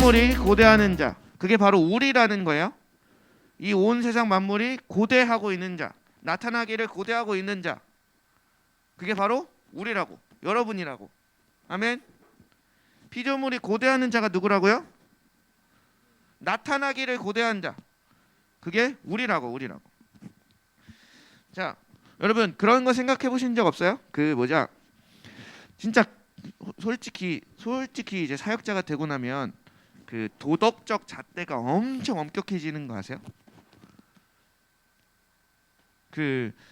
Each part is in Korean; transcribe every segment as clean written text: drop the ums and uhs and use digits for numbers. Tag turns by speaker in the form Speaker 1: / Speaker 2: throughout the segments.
Speaker 1: 피조물이 고대하는 자, 그게 바로 우리라는 거예요. 이 온 세상 만물이 고대하고 있는 자, 나타나기를 고대하고 있는 자, 그게 바로 우리라고, 여러분이라고. 아멘. 피조물이 고대하는 자가 누구라고요? 나타나기를 고대한 자, 그게 우리라고. 자, 여러분 그런 거 생각해 보신 적 없어요? 진짜 솔직히 이제 사역자가 되고 나면 그 도덕적 잣대가 엄청 엄격해지는 거 아세요?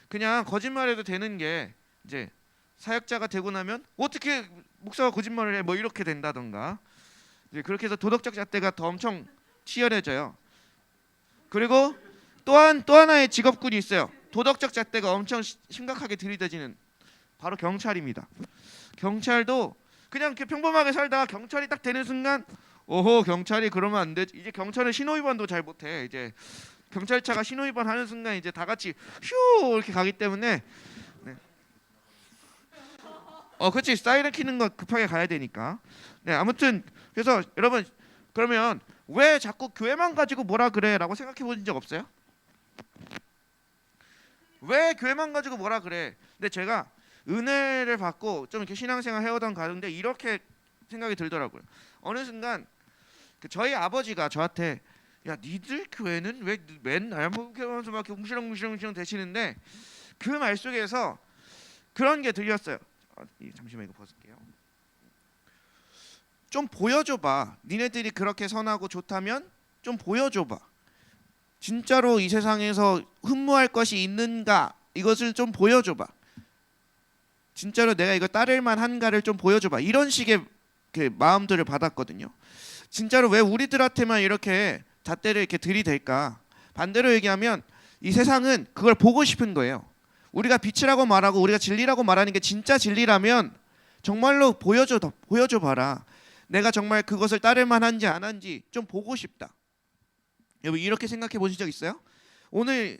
Speaker 1: 그냥 거짓말해도 되는 게 이제 사역자가 되고 나면 어떻게 목사가 거짓말을 해 뭐 이렇게 된다던가, 이제 그렇게 해서 도덕적 잣대가 더 엄청 치열해져요. 그리고 또 하나의 직업군이 있어요. 도덕적 잣대가 엄청 심각하게 들이대지는, 바로 경찰입니다. 경찰도 그냥 이렇게 평범하게 살다가 경찰이 딱 되는 순간, 오호, 경찰이 그러면 안 되지. 이제 경찰은 신호위반도 잘 못해. 이제 경찰차가 신호위반 하는 순간 이제 다 같이 휴 이렇게 가기 때문에, 네. 그렇지, 사이렌 키는 거 급하게 가야 되니까. 네, 아무튼 그래서 여러분, 그러면 왜 자꾸 교회만 가지고 뭐라 그래라고 생각해 보신 적 없어요? 왜 교회만 가지고 뭐라 그래? 근데 제가 은혜를 받고 좀 이렇게 신앙생활 해오던 가운데 이렇게 생각이 들더라고요. 어느 순간 저희 아버지가 저한테, 야, 니들 교회는 왜 맨날 하면서 막 웅시렁 대시는데, 그 말 속에서 그런 게 들렸어요. 잠시만 이거 벗을게요. 좀 보여줘봐. 니네들이 그렇게 선하고 좋다면 좀 보여줘봐. 진짜로 이 세상에서 흠모할 것이 있는가, 이것을 좀 보여줘봐. 진짜로 내가 이거 따를 만한가를 좀 보여줘봐. 이런 식의 마음들을 받았거든요. 진짜로 왜 우리들한테만 이렇게 잣대를 이렇게 들이댈까? 반대로 얘기하면 이 세상은 그걸 보고 싶은 거예요. 우리가 빛이라고 말하고 우리가 진리라고 말하는 게 진짜 진리라면 정말로 보여줘 봐라. 내가 정말 그것을 따를 만한지 안 한지 좀 보고 싶다. 여러분 이렇게 생각해 보신 적 있어요? 오늘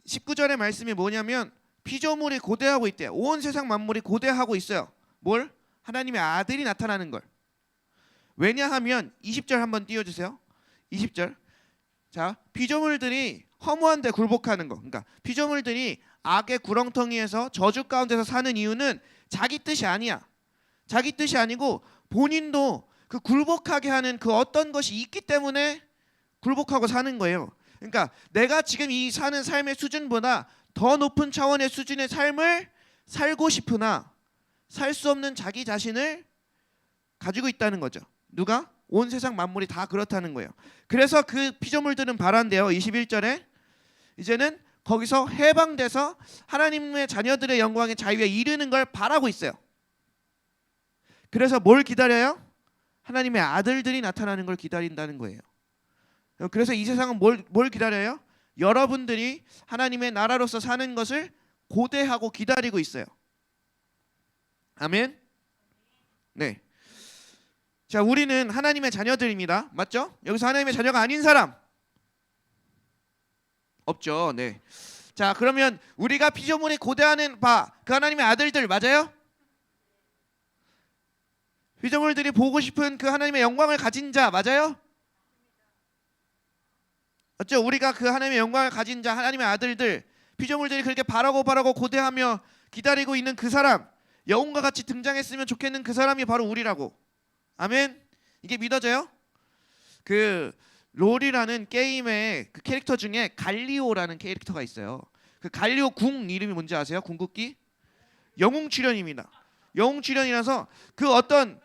Speaker 1: 19절의 말씀이 뭐냐면 피조물이 고대하고 있대요. 온 세상 만물이 고대하고 있어요. 뭘? 하나님의 아들이 나타나는 걸. 왜냐하면 20절 한번 띄워주세요. 20절. 자, 피조물들이 허무한 데 굴복하는 거. 그러니까 피조물들이 악의 구렁텅이에서 저주 가운데서 사는 이유는 자기 뜻이 아니야. 자기 뜻이 아니고 본인도 그 굴복하게 하는 그 어떤 것이 있기 때문에 굴복하고 사는 거예요. 그러니까 내가 지금 이 사는 삶의 수준보다 더 높은 차원의 수준의 삶을 살고 싶으나 살 수 없는 자기 자신을 가지고 있다는 거죠. 누가? 온 세상 만물이 다 그렇다는 거예요. 그래서 그 피조물들은 바란대요. 21절에 이제는 거기서 해방돼서 하나님의 자녀들의 영광의 자유에 이르는 걸 바라고 있어요. 그래서 뭘 기다려요? 하나님의 아들들이 나타나는 걸 기다린다는 거예요. 그래서 이 세상은 뭘 기다려요? 여러분들이 하나님의 나라로서 사는 것을 고대하고 기다리고 있어요. 아멘. 네. 자, 우리는 하나님의 자녀들입니다. 맞죠? 여기서 하나님의 자녀가 아닌 사람 없죠. 네. 자, 그러면 우리가 피조물이 고대하는 그 하나님의 아들들 맞아요? 피조물들이 보고 싶은 그 하나님의 영광을 가진 자 맞아요? 맞죠? 우리가 그 하나님의 영광을 가진 자, 하나님의 아들들, 피조물들이 그렇게 바라고 고대하며 기다리고 있는 그 사람, 영웅과 같이 등장했으면 좋겠는 그 사람이 바로 우리라고. 아멘. 이게 믿어져요? 그 롤이라는 게임의 그 캐릭터 중에 갈리오라는 캐릭터가 있어요. 그 갈리오 궁 이름이 뭔지 아세요? 궁극기? 영웅 출현입니다. 영웅 출현이라서 그 어떤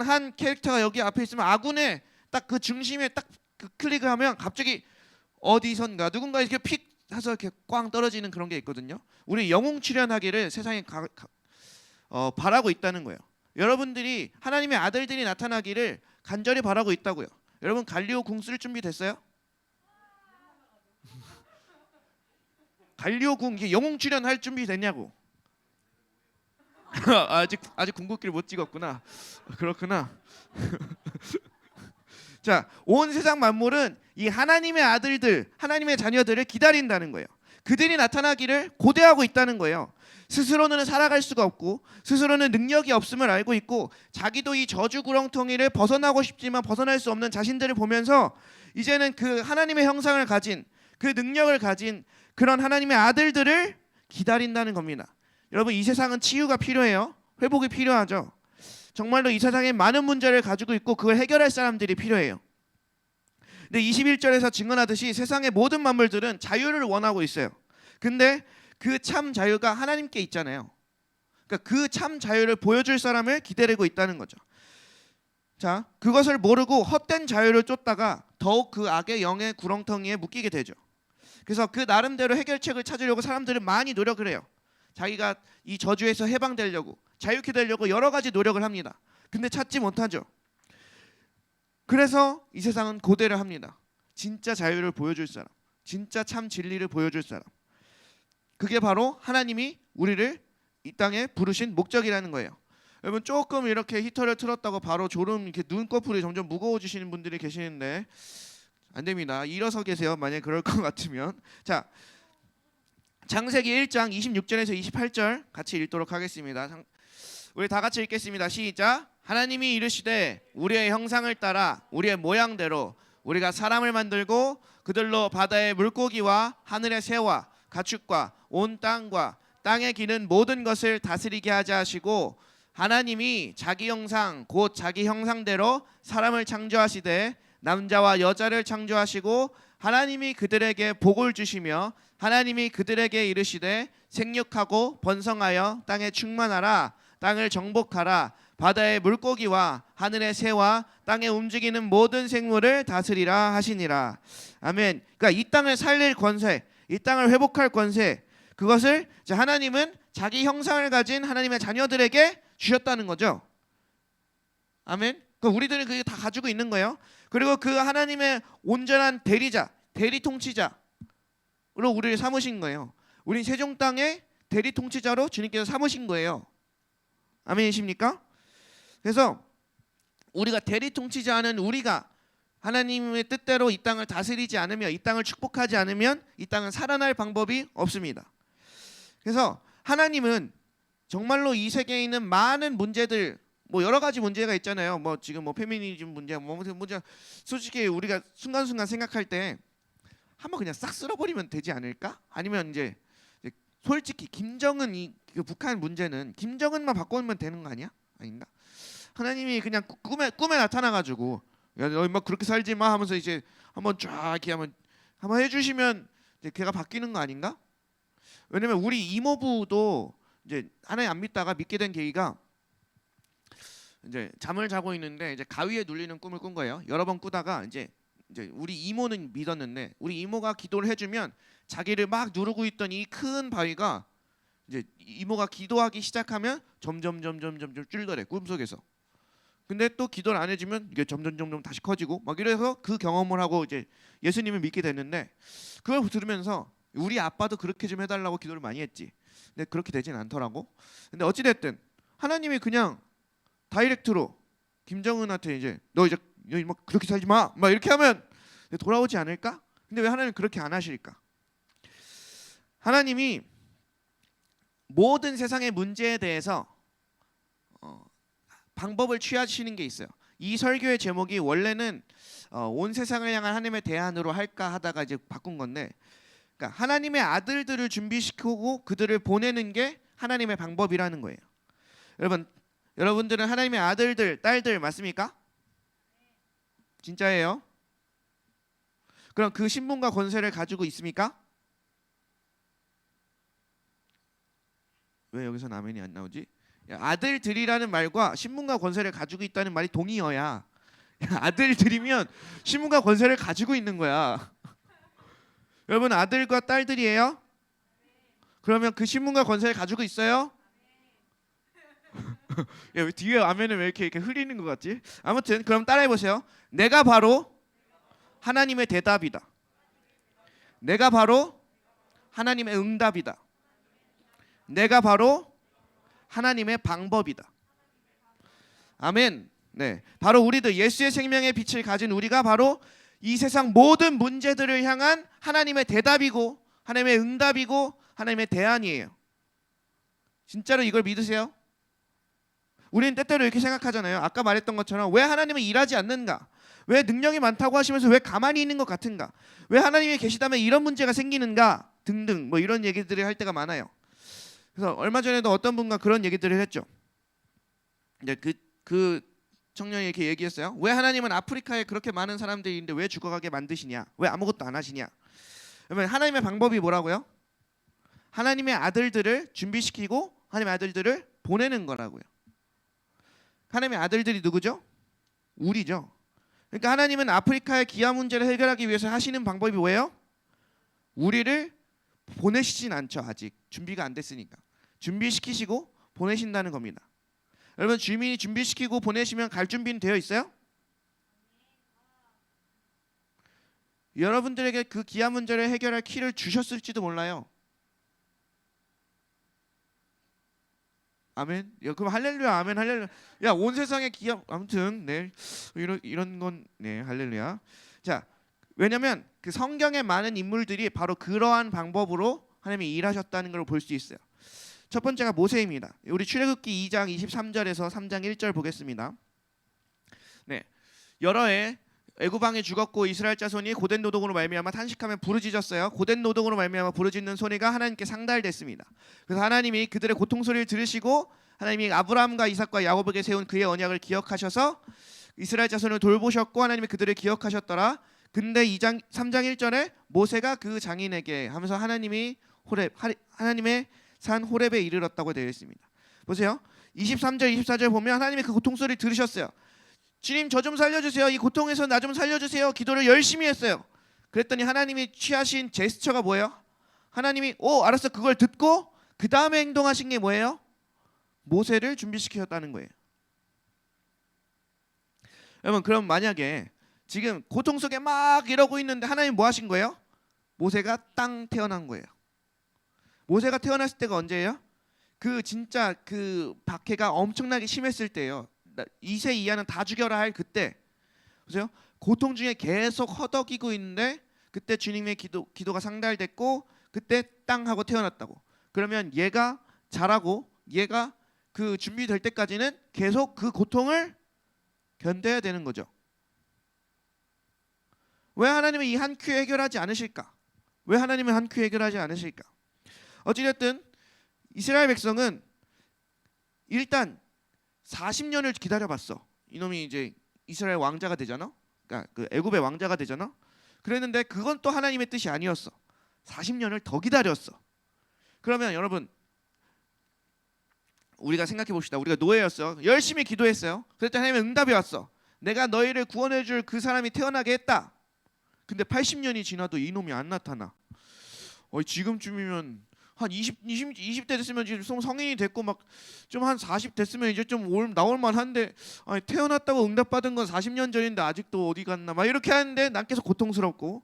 Speaker 1: 한 캐릭터가 여기 앞에 있으면 아군의 딱 그 중심에 딱 그 클릭을 하면 갑자기 어디선가 누군가 이렇게 픽 해서 이렇게 꽝 떨어지는 그런 게 있거든요. 우리 영웅 출현하기를 세상에 바라고 있다는 거예요. 여러분들이 하나님의 아들들이 나타나기를 간절히 바라고 있다고요. 여러분 갈리오 궁 쓸 준비 됐어요? 갈리오 궁 영웅 출현할 준비 됐냐고. 아직 궁극기를 못 찍었구나. 그렇구나. 자, 온 세상 만물은 이 하나님의 아들들, 하나님의 자녀들을 기다린다는 거예요. 그들이 나타나기를 고대하고 있다는 거예요. 스스로는 살아갈 수가 없고 스스로는 능력이 없음을 알고 있고 자기도 이 저주 구렁텅이를 벗어나고 싶지만 벗어날 수 없는 자신들을 보면서 이제는 그 하나님의 형상을 가진 그 능력을 가진 그런 하나님의 아들들을 기다린다는 겁니다. 여러분, 이 세상은 치유가 필요해요. 회복이 필요하죠. 정말로 이 세상에 많은 문제를 가지고 있고 그걸 해결할 사람들이 필요해요. 근데 21절에서 증언하듯이 세상의 모든 만물들은 자유를 원하고 있어요. 근데 그 참 자유가 하나님께 있잖아요. 그러니까 그 참 자유를 보여줄 사람을 기다리고 있다는 거죠. 자, 그것을 모르고 헛된 자유를 쫓다가 더욱 그 악의 영의 구렁텅이에 묶이게 되죠. 그래서 그 나름대로 해결책을 찾으려고 사람들은 많이 노력을 해요. 자기가 이 저주에서 해방되려고, 자유케 되려고 여러 가지 노력을 합니다. 근데 찾지 못하죠. 그래서 이 세상은 고대를 합니다. 진짜 자유를 보여줄 사람, 진짜 참 진리를 보여줄 사람. 그게 바로 하나님이 우리를 이 땅에 부르신 목적이라는 거예요. 여러분, 조금 이렇게 히터를 틀었다고 바로 졸음, 이렇게 눈꺼풀이 점점 무거워지시는 분들이 계시는데 안 됩니다. 일어서 계세요. 만약에 그럴 것 같으면. 자, 창세기 1장 26절에서 28절 같이 읽도록 하겠습니다. 우리 다 같이 읽겠습니다. 시작. 하나님이 이르시되 우리의 형상을 따라 우리의 모양대로 우리가 사람을 만들고 그들로 바다의 물고기와 하늘의 새와 가축과 온 땅과 땅에 기는 모든 것을 다스리게 하자 하시고, 하나님이 자기 형상 곧 자기 형상대로 사람을 창조하시되 남자와 여자를 창조하시고 하나님이 그들에게 복을 주시며 하나님이 그들에게 이르시되 생육하고 번성하여 땅에 충만하라. 땅을 정복하라. 바다의 물고기와 하늘의 새와 땅에 움직이는 모든 생물을 다스리라 하시니라. 아멘. 그러니까 이 땅을 살릴 권세, 이 땅을 회복할 권세, 그것을 하나님은 자기 형상을 가진 하나님의 자녀들에게 주셨다는 거죠. 아멘. 그러니까 우리들은 그게 다 가지고 있는 거예요. 그리고 그 하나님의 온전한 대리자, 대리 통치자로 우리를 삼으신 거예요. 우리 세종 땅의 대리 통치자로 주님께서 삼으신 거예요. 아멘이십니까? 그래서 우리가 대리 통치자는 우리가 하나님의 뜻대로 이 땅을 다스리지 않으며 이 땅을 축복하지 않으면 이 땅은 살아날 방법이 없습니다. 그래서 하나님은 정말로 이 세계에 있는 많은 문제들, 뭐 여러 가지 문제가 있잖아요. 뭐 지금 뭐 페미니즘 문제, 뭐 문제, 솔직히 우리가 순간순간 생각할 때 한번 그냥 싹 쓸어버리면 되지 않을까? 아니면 이제 솔직히 김정은 그 북한 문제는 김정은만 바꾸면 되는 거 아니야? 아닌가? 하나님이 그냥 꿈에 나타나가지고 야, 너 막 그렇게 살지 마 하면서 이제 한번 쫙 이렇게 한번 해주시면 이제 걔가 바뀌는 거 아닌가? 왜냐면 우리 이모부도 이제 하나님 안 믿다가 믿게 된 계기가 이제 잠을 자고 있는데 이제 가위에 눌리는 꿈을 꾼 거예요. 여러 번 꾸다가 이제 우리 이모는 믿었는데 우리 이모가 기도를 해주면 자기를 막 누르고 있던 이 큰 바위가 이제 이모가 기도하기 시작하면 점점 줄더래 꿈속에서. 근데 또 기도를 안 해주면 이게 점점 다시 커지고 막 이래서 그 경험을 하고 이제 예수님을 믿게 됐는데, 그걸 들으면서 우리 아빠도 그렇게 좀 해달라고 기도를 많이 했지. 근데 그렇게 되진 않더라고. 근데 어찌 됐든 하나님이 그냥 다이렉트로 김정은한테 이제 너 이제 막 그렇게 살지 마, 막 이렇게 하면 돌아오지 않을까? 근데 왜 하나님은 그렇게 안 하실까? 하나님이 모든 세상의 문제에 대해서 방법을 취하시는 게 있어요. 이 설교의 제목이 원래는 온 세상을 향한 하나님의 대안으로 할까 하다가 이제 바꾼 건데, 그러니까 하나님의 아들들을 준비시키고 그들을 보내는 게 하나님의 방법이라는 거예요. 여러분들은 하나님의 아들들, 딸들 맞습니까? 진짜예요? 그럼 그 신분과 권세를 가지고 있습니까? 왜 여기서 아멘이 안 나오지? 아들들이라는 말과 신분과 권세를 가지고 있다는 말이 동의어야. 아들들이면 신분과 권세를 가지고 있는 거야. 여러분 아들과 딸들이에요? 그러면 그 신분과 권세를 가지고 있어요? 야, 왜 뒤에 아멘을 왜 이렇게 흐리는 것 같지? 아무튼 그럼 따라해 보세요. 내가 바로 하나님의 대답이다. 내가 바로 하나님의 응답이다. 내가 바로 하나님의 방법이다. 아멘. 네, 바로 우리들 예수의 생명의 빛을 가진 우리가 바로 이 세상 모든 문제들을 향한 하나님의 대답이고 하나님의 응답이고 하나님의 대안이에요. 진짜로 이걸 믿으세요? 우리는 때때로 이렇게 생각하잖아요. 아까 말했던 것처럼 왜 하나님은 일하지 않는가? 왜 능력이 많다고 하시면서 왜 가만히 있는 것 같은가? 왜 하나님이 계시다면 이런 문제가 생기는가? 등등 뭐 이런 얘기들을 할 때가 많아요. 그래서 얼마 전에도 어떤 분과 그런 얘기들을 했죠. 이제 그 청년이 이렇게 얘기했어요. 왜 하나님은 아프리카에 그렇게 많은 사람들이 있는데 왜 죽어가게 만드시냐? 왜 아무것도 안 하시냐? 그러면 하나님의 방법이 뭐라고요? 하나님의 아들들을 준비시키고 하나님의 아들들을 보내는 거라고요. 하나님의 아들들이 누구죠? 우리죠. 그러니까 하나님은 아프리카의 기아 문제를 해결하기 위해서 하시는 방법이 뭐예요? 우리를 보내시진 않죠. 아직 준비가 안 됐으니까. 준비시키시고 보내신다는 겁니다. 여러분 주민이 준비시키고 보내시면 갈 준비는 되어 있어요? 여러분들에게 그 기아 문제를 해결할 키를 주셨을지도 몰라요. 아멘. 야, 그럼 할렐루야, 아멘, 할렐루야. 야, 온 세상의 기아 아무튼 네 이런 건 네 할렐루야. 자, 왜냐하면 그 성경에 많은 인물들이 바로 그러한 방법으로 하나님이 일하셨다는 걸 볼 수 있어요. 첫 번째가 모세입니다. 우리 출애굽기 2장 23절에서 3장 1절 보겠습니다. 네, 여러 해 애굽 왕이 죽었고 이스라엘 자손이 고된 노동으로 말미암아 탄식하며 부르짖었어요. 고된 노동으로 말미암아 부르짖는 소리가 하나님께 상달됐습니다. 그래서 하나님이 그들의 고통 소리를 들으시고 하나님이 아브라함과 이삭과 야곱에게 세운 그의 언약을 기억하셔서 이스라엘 자손을 돌보셨고 하나님이 그들을 기억하셨더라. 근데 3장 1절에 모세가 그 장인에게 하면서 하나님의 산 호렙에 이르렀다고 되어 있습니다. 보세요. 23절 24절 보면 하나님이 그 고통 소리를 들으셨어요. 주님 저 좀 살려주세요. 이 고통에서 나 좀 살려주세요. 기도를 열심히 했어요. 그랬더니 하나님이 취하신 제스처가 뭐예요? 하나님이 알았어 그걸 듣고 그 다음에 행동하신 게 뭐예요? 모세를 준비시켰다는 거예요. 여러분 그럼 만약에 지금 고통 속에 막 이러고 있는데 하나님 뭐 하신 거예요? 모세가 땅 태어난 거예요. 모세가 태어났을 때가 언제예요? 그 진짜 그 박해가 엄청나게 심했을 때예요. 2세 이하는 다 죽여라 할 그때. 보세요. 고통 중에 계속 허덕이고 있는데 그때 주님의 기도가 상달됐고 그때 땅 하고 태어났다고. 그러면 얘가 자라고 얘가 그 준비될 때까지는 계속 그 고통을 견뎌야 되는 거죠. 왜 하나님은 이 한 큐 해결하지 않으실까? 왜 하나님은 한 큐 해결하지 않으실까? 어찌됐든 이스라엘 백성은 일단 40년을 기다려봤어. 이놈이 이제 이스라엘 왕자가 되잖아. 그러니까 그 애굽의 왕자가 되잖아. 그랬는데 그건 또 하나님의 뜻이 아니었어. 40년을 더 기다렸어. 그러면 여러분 우리가 생각해 봅시다. 우리가 노예였어. 열심히 기도했어요. 그랬더니 하나님의 응답이 왔어. 내가 너희를 구원해 줄 그 사람이 태어나게 했다. 근데 80년이 지나도 이놈이 안 나타나. 지금쯤이면 한 20대 됐으면 지금 성인이 됐고 막 좀 한 40 됐으면 이제 좀 나올 만한데 태어났다고 응답받은 건 40년 전인데 아직도 어디 갔나 막 이렇게 하는데 난 계속 고통스럽고.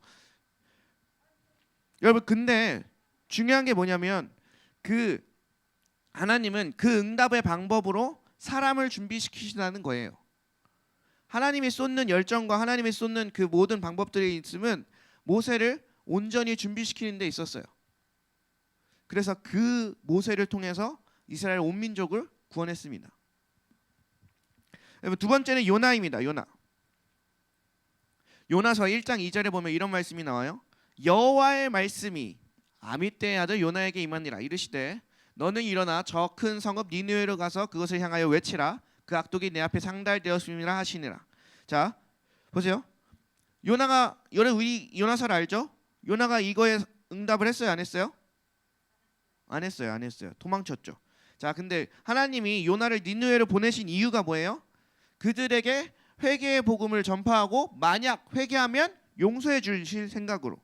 Speaker 1: 여러분 근데 중요한 게 뭐냐면 그 하나님은 그 응답의 방법으로 사람을 준비시키신다는 거예요. 하나님이 쏟는 열정과 하나님이 쏟는 그 모든 방법들이 있으면 모세를 온전히 준비시키는 데 있었어요. 그래서 그 모세를 통해서 이스라엘 온 민족을 구원했습니다. 두 번째는 요나입니다. 요나서 1장 2절에 보면 이런 말씀이 나와요. 여호와의 말씀이 아미떼의 아들 요나에게 임하니라. 이르시되 너는 일어나 저 큰 성읍 니느웨로 가서 그것을 향하여 외치라. 그 악독이 내 앞에 상달되었음이라 하시니라. 자 보세요. 우리 요나서를 알죠? 요나가 이거에 응답을 했어요? 안 했어요? 안 했어요. 도망쳤죠. 자, 근데 하나님이 요나를 니느웨로 보내신 이유가 뭐예요? 그들에게 회개의 복음을 전파하고 만약 회개하면 용서해 주실 생각으로.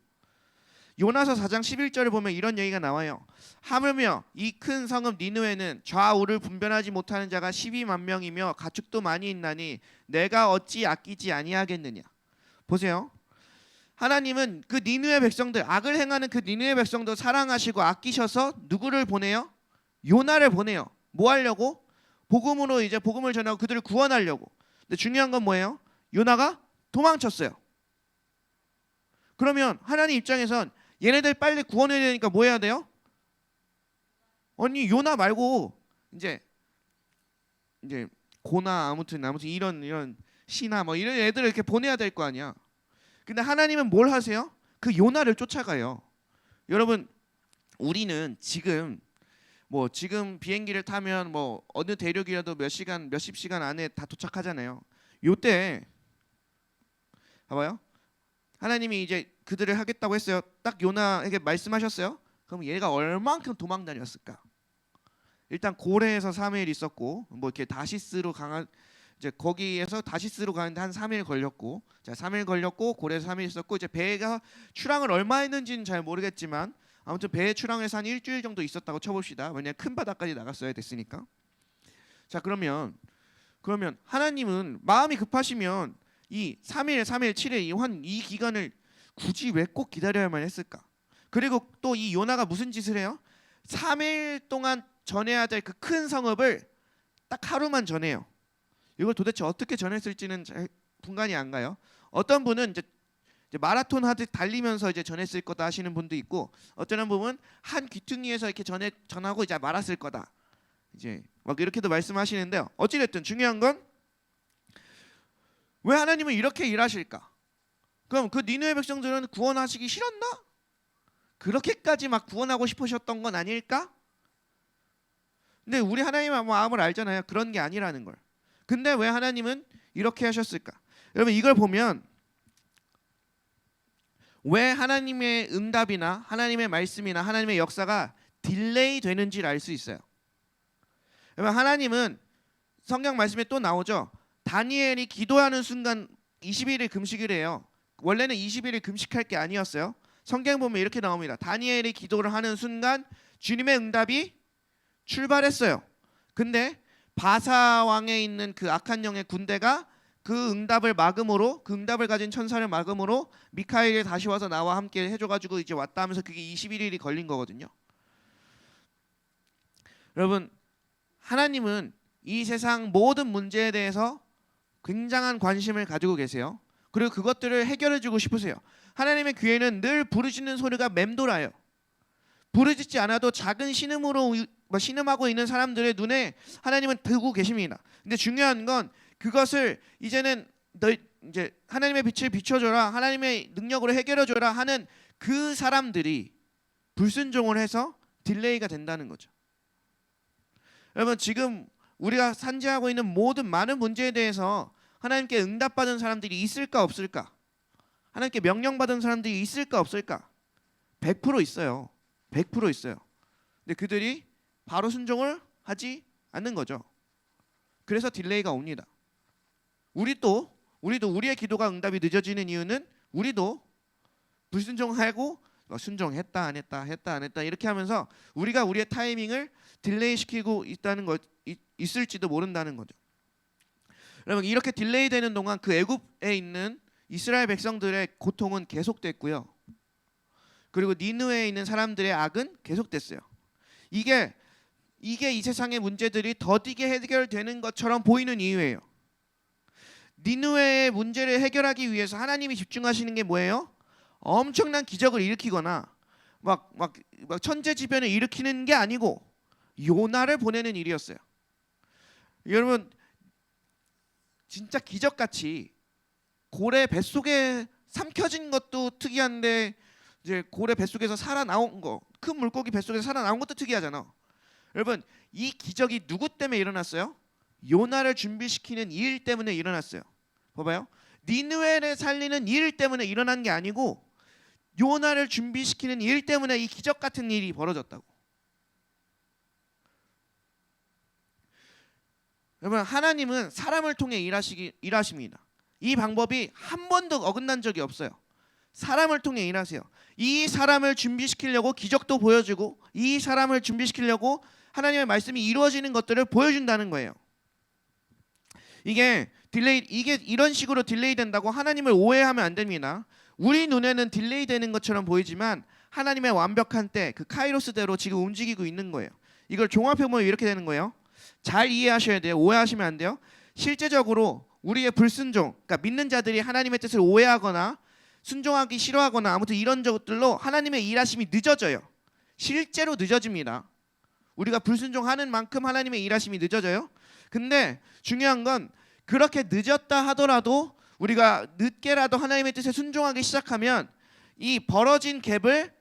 Speaker 1: 요나서 4장 11절을 보면 이런 얘기가 나와요. 하물며 이 큰 성읍 니느웨는 좌우를 분별하지 못하는 자가 12만 명이며 가축도 많이 있나니 내가 어찌 아끼지 아니하겠느냐. 보세요. 하나님은 그 니느웨 백성들, 악을 행하는 그 니느웨 백성들 사랑하시고 아끼셔서 누구를 보내요? 요나를 보내요. 뭐 하려고? 복음으로 이제 복음을 전하고 그들을 구원하려고. 근데 중요한 건 뭐예요? 요나가 도망쳤어요. 그러면 하나님 입장에선 얘네들 빨리 구원해야 되니까 뭐 해야 돼요? 아니 요나 말고 이제 고나 아무튼 이런 시나 뭐 이런 애들을 이렇게 보내야 될 거 아니야. 근데 하나님은 뭘 하세요? 그 요나를 쫓아가요. 여러분 우리는 지금 비행기를 타면 뭐 어느 대륙이라도 몇십 시간 안에 다 도착하잖아요. 요때 봐봐요. 하나님이 이제 그들을 하겠다고 했어요. 딱 요나에게 말씀하셨어요. 그럼 얘가 얼만큼 도망 다녔을까? 일단 고레에서 3일 있었고 뭐 이렇게 다시스로 이제 거기에서 다시스로 가는데 한 3일 걸렸고, 자 3일 걸렸고 고레에서 3일 있었고, 이제 배가 출항을 얼마 했는지는 잘 모르겠지만 아무튼 배에 출항해서 한 일주일 정도 있었다고 쳐봅시다. 왜냐면 큰 바다까지 나갔어야 됐으니까. 자 그러면 하나님은 마음이 급하시면 이 3일, 7일 이 기간을 굳이 왜 꼭 기다려야만 했을까? 그리고 또 이 요나가 무슨 짓을 해요? 3일 동안 전해야 될 그 큰 성읍을 딱 하루만 전해요. 이걸 도대체 어떻게 전했을지는 잘 분간이 안 가요. 어떤 분은 이제 마라톤 하듯 달리면서 이제 전했을 거다 하시는 분도 있고, 어떤 분은 한 귀퉁이에서 이렇게 전하고 이제 말았을 거다. 이제 막 이렇게도 말씀하시는데요. 어찌됐든 중요한 건 왜 하나님은 이렇게 일하실까? 그럼 그 니느웨 백성들은 구원하시기 싫었나? 그렇게까지 막 구원하고 싶으셨던 건 아닐까? 근데 우리 하나님의 마음을 알잖아요. 그런 게 아니라는 걸. 근데 왜 하나님은 이렇게 하셨을까? 여러분 이걸 보면 왜 하나님의 응답이나 하나님의 말씀이나 하나님의 역사가 딜레이 되는지를 알 수 있어요. 여러분 하나님은 성경 말씀에 또 나오죠. 다니엘이 기도하는 순간 21일 금식을 해요. 원래는 21일 금식할 게 아니었어요. 성경 보면 이렇게 나옵니다. 다니엘이 기도를 하는 순간 주님의 응답이 출발했어요. 근데 바사 왕에 있는 그 악한 영의 군대가 그 응답을 막음으로, 그 응답을 가진 천사를 막음으로 미카엘이 다시 와서 나와 함께 해줘가지고 이제 왔다 하면서 그게 21일이 걸린 거거든요. 여러분 하나님은 이 세상 모든 문제에 대해서 굉장한 관심을 가지고 계세요. 그리고 그것들을 해결해주고 싶으세요. 하나님의 귀에는 늘 부르짖는 소리가 맴돌아요. 부르짖지 않아도 작은 신음하고 있는 사람들의 눈에 하나님은 들고 계십니다. 근데 중요한 건 그것을 이제는 이제 하나님의 빛을 비춰줘라, 하나님의 능력으로 해결해줘라 하는 그 사람들이 불순종을 해서 딜레이가 된다는 거죠. 여러분 지금 우리가 산지하고 있는 모든 많은 문제에 대해서 하나님께 응답받은 사람들이 있을까 없을까? 하나님께 명령받은 사람들이 있을까 없을까? 100% 있어요. 100% 있어요. 근데 그들이 바로 순종을 하지 않는 거죠. 그래서 딜레이가 옵니다. 우리도 우리의 기도가 응답이 늦어지는 이유는 우리도 불순종하고 순종했다 안 했다 이렇게 하면서 우리가 우리의 타이밍을 딜레이 시키고 있을지도 모른다는 거죠. 여러분 이렇게 딜레이 되는 동안 그 애굽에 있는 이스라엘 백성들의 고통은 계속됐고요. 그리고 니느웨에 있는 사람들의 악은 계속됐어요. 이게 이 세상의 문제들이 더디게 해결되는 것처럼 보이는 이유예요. 니느웨의 문제를 해결하기 위해서 하나님이 집중하시는 게 뭐예요? 엄청난 기적을 일으키거나 막 천재지변을 일으키는 게 아니고 요나를 보내는 일이었어요. 여러분 진짜 기적같이 고래 뱃속에 삼켜진 것도 특이한데 이제 고래 뱃속에서 살아나온 거, 큰 물고기 뱃속에서 살아나온 것도 특이하잖아. 여러분 이 기적이 누구 때문에 일어났어요? 요나를 준비시키는 일 때문에 일어났어요. 봐봐요. 니느웨를 살리는 일 때문에 일어난 게 아니고 요나를 준비시키는 일 때문에 이 기적 같은 일이 벌어졌다고. 여러분 하나님은 사람을 통해 일하십니다. 이 방법이 한 번도 어긋난 적이 없어요. 사람을 통해 일하세요. 이 사람을 준비시키려고 기적도 보여주고 이 사람을 준비시키려고 하나님의 말씀이 이루어지는 것들을 보여준다는 거예요. 이게 이런 식으로 딜레이 된다고 하나님을 오해하면 안 됩니다. 우리 눈에는 딜레이 되는 것처럼 보이지만 하나님의 완벽한 때 그 카이로스대로 지금 움직이고 있는 거예요. 이걸 종합해 보면 이렇게 되는 거예요. 잘 이해하셔야 돼요. 오해하시면 안 돼요. 실제적으로 우리의 불순종, 그러니까 믿는 자들이 하나님의 뜻을 오해하거나 순종하기 싫어하거나 아무튼 이런 것들로 하나님의 일하심이 늦어져요. 실제로 늦어집니다. 우리가 불순종하는 만큼 하나님의 일하심이 늦어져요. 근데 중요한 건 그렇게 늦었다 하더라도 우리가 늦게라도 하나님의 뜻에 순종하기 시작하면 이 벌어진 갭을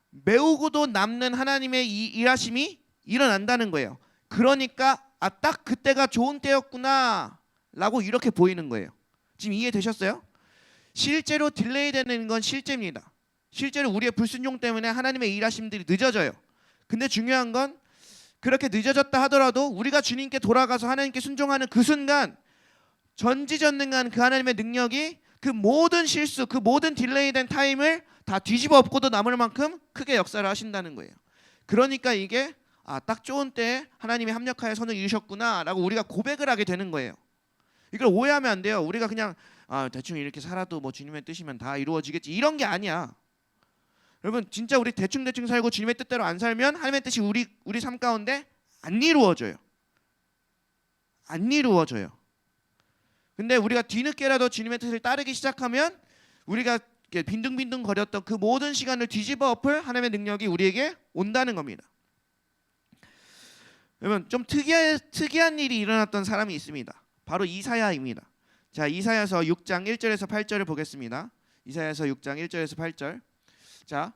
Speaker 1: 메우고도 남는 하나님의 이 일하심이 일어난다는 거예요. 그러니까 딱 그때가 좋은 때였구나 라고 이렇게 보이는 거예요. 지금 이해되셨어요? 실제로 딜레이 되는 건 실제입니다. 실제로 우리의 불순종 때문에 하나님의 일하심들이 늦어져요. 근데 중요한 건 그렇게 늦어졌다 하더라도 우리가 주님께 돌아가서 하나님께 순종하는 그 순간 전지전능한 그 하나님의 능력이 그 모든 실수, 그 모든 딜레이된 타임을 다 뒤집어 엎고도 남을 만큼 크게 역사를 하신다는 거예요. 그러니까 이게 딱 좋은 때에 하나님이 합력하여 선을 이루셨구나 라고 우리가 고백을 하게 되는 거예요. 이걸 오해하면 안 돼요. 우리가 그냥 대충 이렇게 살아도 뭐 주님의 뜻이면 다 이루어지겠지 이런 게 아니야. 여러분 진짜 우리 대충 살고 주님의 뜻대로 안 살면 하나님의 뜻이 우리 삶 가운데 안 이루어져요. 안 이루어져요. 근데 우리가 뒤늦게라도 주님의 뜻을 따르기 시작하면 우리가 빈둥빈둥 거렸던 그 모든 시간을 뒤집어 엎을 하나님의 능력이 우리에게 온다는 겁니다. 여러분 좀 특이한 일이 일어났던 사람이 있습니다. 바로 이사야입니다. 자, 이사야서 6장 1절에서 8절을 보겠습니다. 이사야서 6장 1절에서 8절. 자,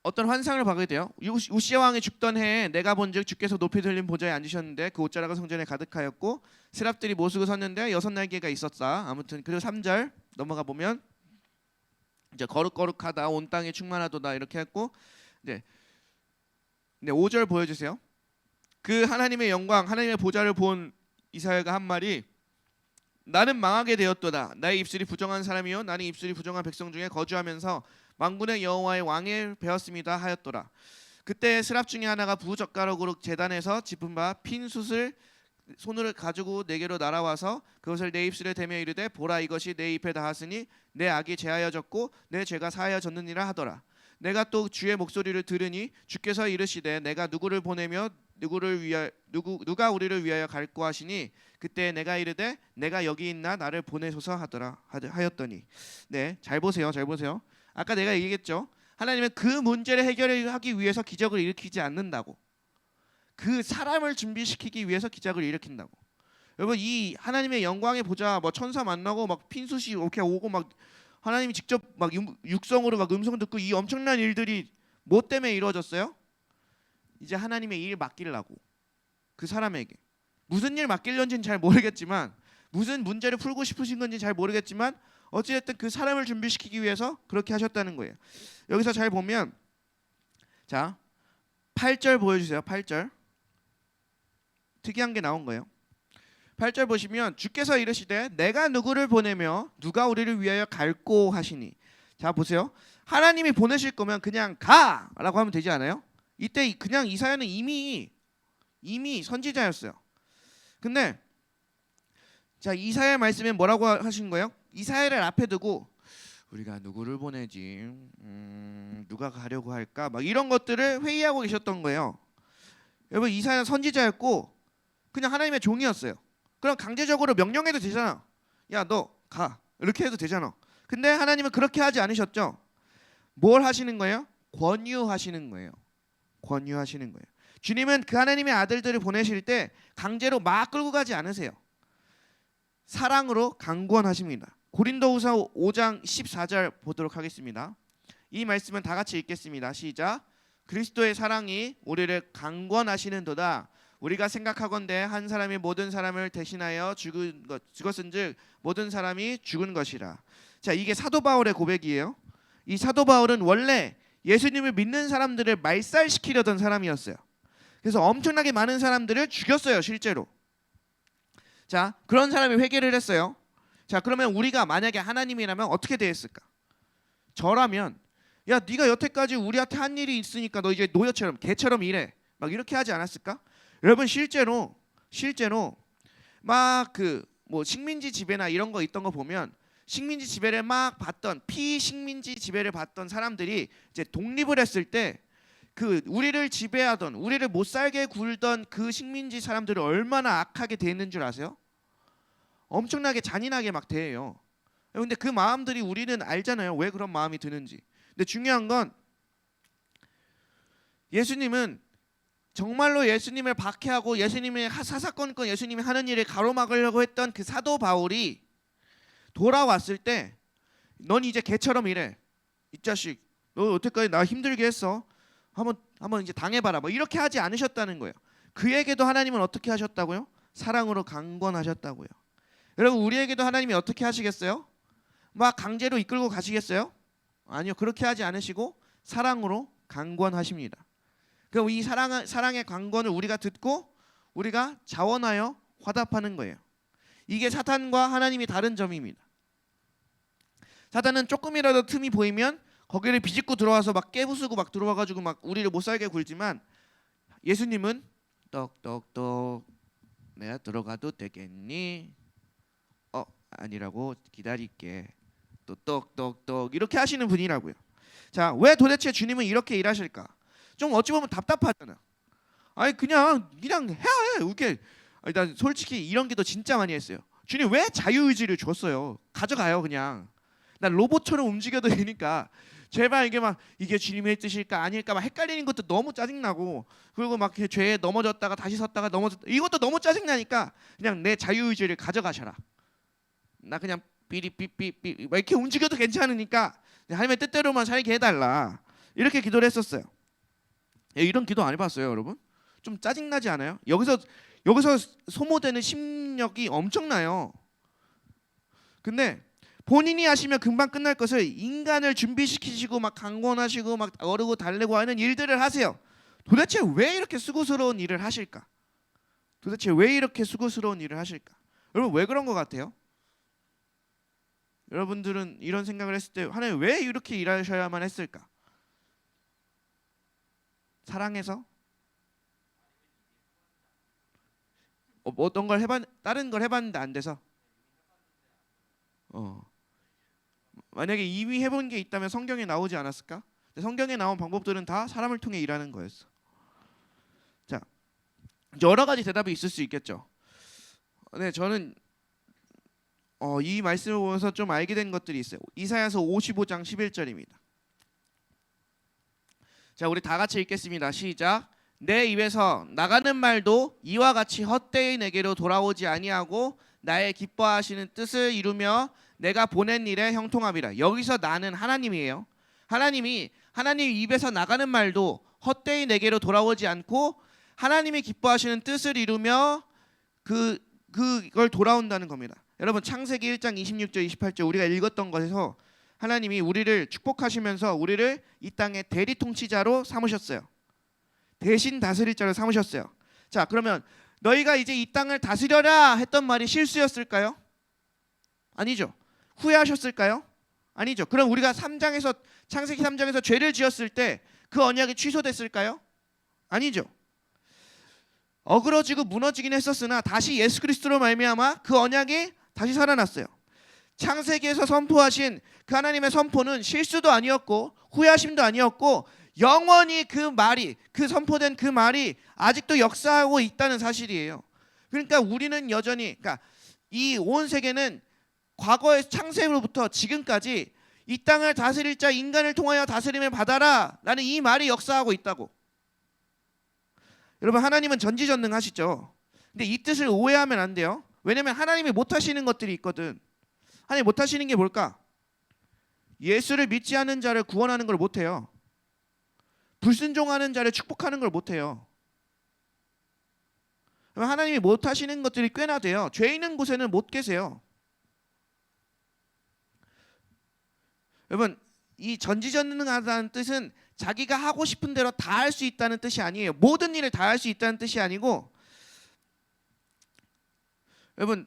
Speaker 1: 어떤 환상을 보게 돼요. 우시아 왕이 죽던 해에 내가 본즉 주께서 높이 들린 보좌에 앉으셨는데 그 옷자락은 성전에 가득하였고 세랍들이 모시고 섰는데 6날개가 있었다. 아무튼 그리고 3절 넘어가 보면 이제 거룩거룩하다 온 땅에 충만하도다 이렇게 했고 이제 5절 보여주세요. 그 하나님의 영광 하나님의 보좌를 본 이사야가 한 말이 나는 망하게 되었도다. 나의 입술이 부정한 사람이요 나는 입술이 부정한 백성 중에 거주하면서 만군의 여호와의 왕을 배웠습니다 하였더라. 그때 스랍 중에 하나가 부젓가락으로 제단에서 짚은 바 핀 숯을 손으로 가지고 내게로 날아와서 그것을 내 입술에 대며 이르되 보라 이것이 내 입에 닿았으니 내 악이 제하여졌고 내 죄가 사하여졌느니라 하더라. 내가 또 주의 목소리를 들으니 주께서 이르시되 내가 누구를 보내며 누가 우리를 위하여 갈고 하시니 그때 내가 이르되 내가 여기 있나 나를 보내소서 하였더니 잘 보세요. 아까 내가 얘기했죠. 하나님은 그 문제를 해결하기 위해서 기적을 일으키지 않는다고. 그 사람을 준비시키기 위해서 기적을 일으킨다고. 여러분 이 하나님의 영광의 보좌 뭐 천사 만나고 막 핀수시 이렇게 오고 막 하나님이 직접 막 육성으로 막 음성 듣고 이 엄청난 일들이 뭐 때문에 이루어졌어요? 이제 하나님의 일 맡기려고. 그 사람에게 무슨 일 맡기려는지는 잘 모르겠지만 무슨 문제를 풀고 싶으신 건지 잘 모르겠지만 어찌됐든 그 사람을 준비시키기 위해서 그렇게 하셨다는 거예요. 여기서 잘 보면 자 8절 보여주세요. 8절 특이한 게 나온 거예요. 8절 보시면 주께서 이르시되 내가 누구를 보내며 누가 우리를 위하여 갈고 하시니. 자 보세요. 하나님이 보내실 거면 그냥 가라고 하면 되지 않아요? 이때 그냥 이사야는 이미 선지자였어요. 근데 자 이사야 말씀에 뭐라고 하신 거예요? 이사야를 앞에 두고 우리가 누구를 보내지 누가 가려고 할까 막 이런 것들을 회의하고 계셨던 거예요. 여러분 이사야는 선지자였고 그냥 하나님의 종이었어요. 그럼 강제적으로 명령해도 되잖아. 야 너 가 이렇게 해도 되잖아. 근데 하나님은 그렇게 하지 않으셨죠. 뭘 하시는 거예요? 권유하시는 거예요. 권유하시는 거예요. 주님은 그 하나님의 아들들을 보내실 때 강제로 막 끌고 가지 않으세요. 사랑으로 강권하십니다. 고린도후서 5장 14절 보도록 하겠습니다. 이 말씀은 다 같이 읽겠습니다. 시작. 그리스도의 사랑이 우리를 강권하시는도다. 우리가 생각하건대 한 사람이 모든 사람을 대신하여 죽었은즉 모든 사람이 죽은 것이라. 자 이게 사도 바울의 고백이에요. 이 사도 바울은 원래 예수님을 믿는 사람들을 말살시키려던 사람이었어요. 그래서 엄청나게 많은 사람들을 죽였어요. 실제로. 자 그런 사람이 회개를 했어요. 자 그러면 우리가 만약에 하나님이라면 어떻게 대했을까? 저라면 야 네가 여태까지 우리한테 한 일이 있으니까 너 이제 노예처럼 개처럼 일해 막 이렇게 하지 않았을까? 여러분 실제로 막 그 뭐 식민지 지배나 이런 거 있던 거 보면 식민지 지배를 막 받던 피식민지 지배를 받던 사람들이 이제 독립을 했을 때 그 우리를 지배하던 우리를 못 살게 굴던 그 식민지 사람들을 얼마나 악하게 대했는 줄 아세요? 엄청나게 잔인하게 막 대해요. 근데 그 마음들이 우리는 알잖아요. 왜 그런 마음이 드는지. 근데 중요한 건 예수님은 정말로 예수님을 박해하고 예수님의 사사건건 예수님이 하는 일을 가로막으려고 했던 그 사도 바울이 돌아왔을 때 넌 이제 개처럼 일해. 이 자식 너 여태까지 나 힘들게 했어. 한번 이제 당해봐라. 뭐 이렇게 하지 않으셨다는 거예요. 그에게도 하나님은 어떻게 하셨다고요? 사랑으로 강권하셨다고요. 여러분 우리에게도 하나님이 어떻게 하시겠어요? 막 강제로 이끌고 가시겠어요? 아니요. 그렇게 하지 않으시고 사랑으로 강권하십니다. 그럼 이 사랑의 강권을 우리가 듣고 우리가 자원하여 화답하는 거예요. 이게 사탄과 하나님이 다른 점입니다. 사탄은 조금이라도 틈이 보이면 거기를 비집고 들어와서 막 깨부수고 막 들어와가지고 막 우리를 못 살게 굴지만 예수님은 똑똑똑 내가 들어가도 되겠니? 아니라고 기다릴게. 또 똑똑똑 이렇게 하시는 분이라고요. 자, 왜 도대체 주님은 이렇게 일하실까? 좀 어찌 보면 답답하잖아. 아니 그냥 해야 해. 이렇게 난 솔직히 이런 기도 진짜 많이 했어요. 주님 왜 자유의지를 줬어요? 가져가요 그냥. 난 로봇처럼 움직여도 되니까 제발 이게 주님의 뜻일까 아닐까 막 헷갈리는 것도 너무 짜증나고 그리고 막 죄에 넘어졌다가 다시 섰다가 넘어졌다 이것도 너무 짜증나니까 그냥 내 자유의지를 가져가셔라. 나 그냥 삐리삐삐삐 막 이렇게 움직여도 괜찮으니까 하나님의 뜻대로만 살게 해달라. 이렇게 기도를 했었어요. 이런 기도 안 해봤어요 여러분? 좀 짜증나지 않아요? 여기서 소모되는 심력이 엄청나요. 근데 본인이 하시면 금방 끝날 것을 인간을 준비시키시고 막 강권하시고 막 어르고 달래고 하는 일들을 하세요. 도대체 왜 이렇게 수고스러운 일을 하실까? 도대체 왜 이렇게 수고스러운 일을 하실까? 여러분 왜 그런 것 같아요? 여러분들은 이런 생각을 했을 때 하나님 왜 이렇게 일하셔야만 했을까? 사랑해서? 어떤 걸 다른 걸 해봤는데 안 돼서? 만약에 이미 해본 게 있다면 성경에 나오지 않았을까? 근데 성경에 나온 방법들은 다 사람을 통해 일하는 거였어. 자, 여러 가지 대답이 있을 수 있겠죠. 네, 저는 이 말씀을 보면서 좀 알게 된 것들이 있어요. 이사야서 55장 11절입니다. 자, 우리 다 같이 읽겠습니다. 시작. 내 입에서 나가는 말도 이와 같이 헛되이 내게로 돌아오지 아니하고 나의 기뻐하시는 뜻을 이루며 내가 보낸 일에 형통함이라. 여기서 나는 하나님이에요. 하나님 입에서 나가는 말도 헛되이 내게로 돌아오지 않고 하나님이 기뻐하시는 뜻을 이루며 그걸 돌아온다는 겁니다. 여러분 창세기 1장 26절 28절 우리가 읽었던 것에서 하나님이 우리를 축복하시면서 우리를 이 땅의 대리 통치자로 삼으셨어요. 대신 다스릴 자로 삼으셨어요. 자, 그러면 너희가 이제 이 땅을 다스려라 했던 말이 실수였을까요? 아니죠. 후회하셨을까요? 아니죠. 그럼 우리가 창세기 3장에서 죄를 지었을 때 그 언약이 취소됐을까요? 아니죠. 어그러지고 무너지긴 했었으나 다시 예수 그리스도로 말미암아 그 언약이 다시 살아났어요. 창세기에서 선포하신 그 하나님의 선포는 실수도 아니었고 후회하심도 아니었고 영원히 그 선포된 그 말이 아직도 역사하고 있다는 사실이에요. 그러니까 우리는 여전히 이 온 세계는 과거의 창세로부터 지금까지 이 땅을 다스릴 자 인간을 통하여 다스림을 받아라 라는 이 말이 역사하고 있다고. 여러분 하나님은 전지전능하시죠. 근데 이 뜻을 오해하면 안 돼요. 왜냐면 하나님이 못하시는 것들이 있거든. 하나님 못하시는 게 뭘까? 예수를 믿지 않는 자를 구원하는 걸 못해요. 불순종하는 자를 축복하는 걸 못해요. 하나님이 못하시는 것들이 꽤나 돼요. 죄 있는 곳에는 못 계세요. 여러분 이 전지전능하다는 뜻은 자기가 하고 싶은 대로 다 할 수 있다는 뜻이 아니에요. 모든 일을 다 할 수 있다는 뜻이 아니고 여러분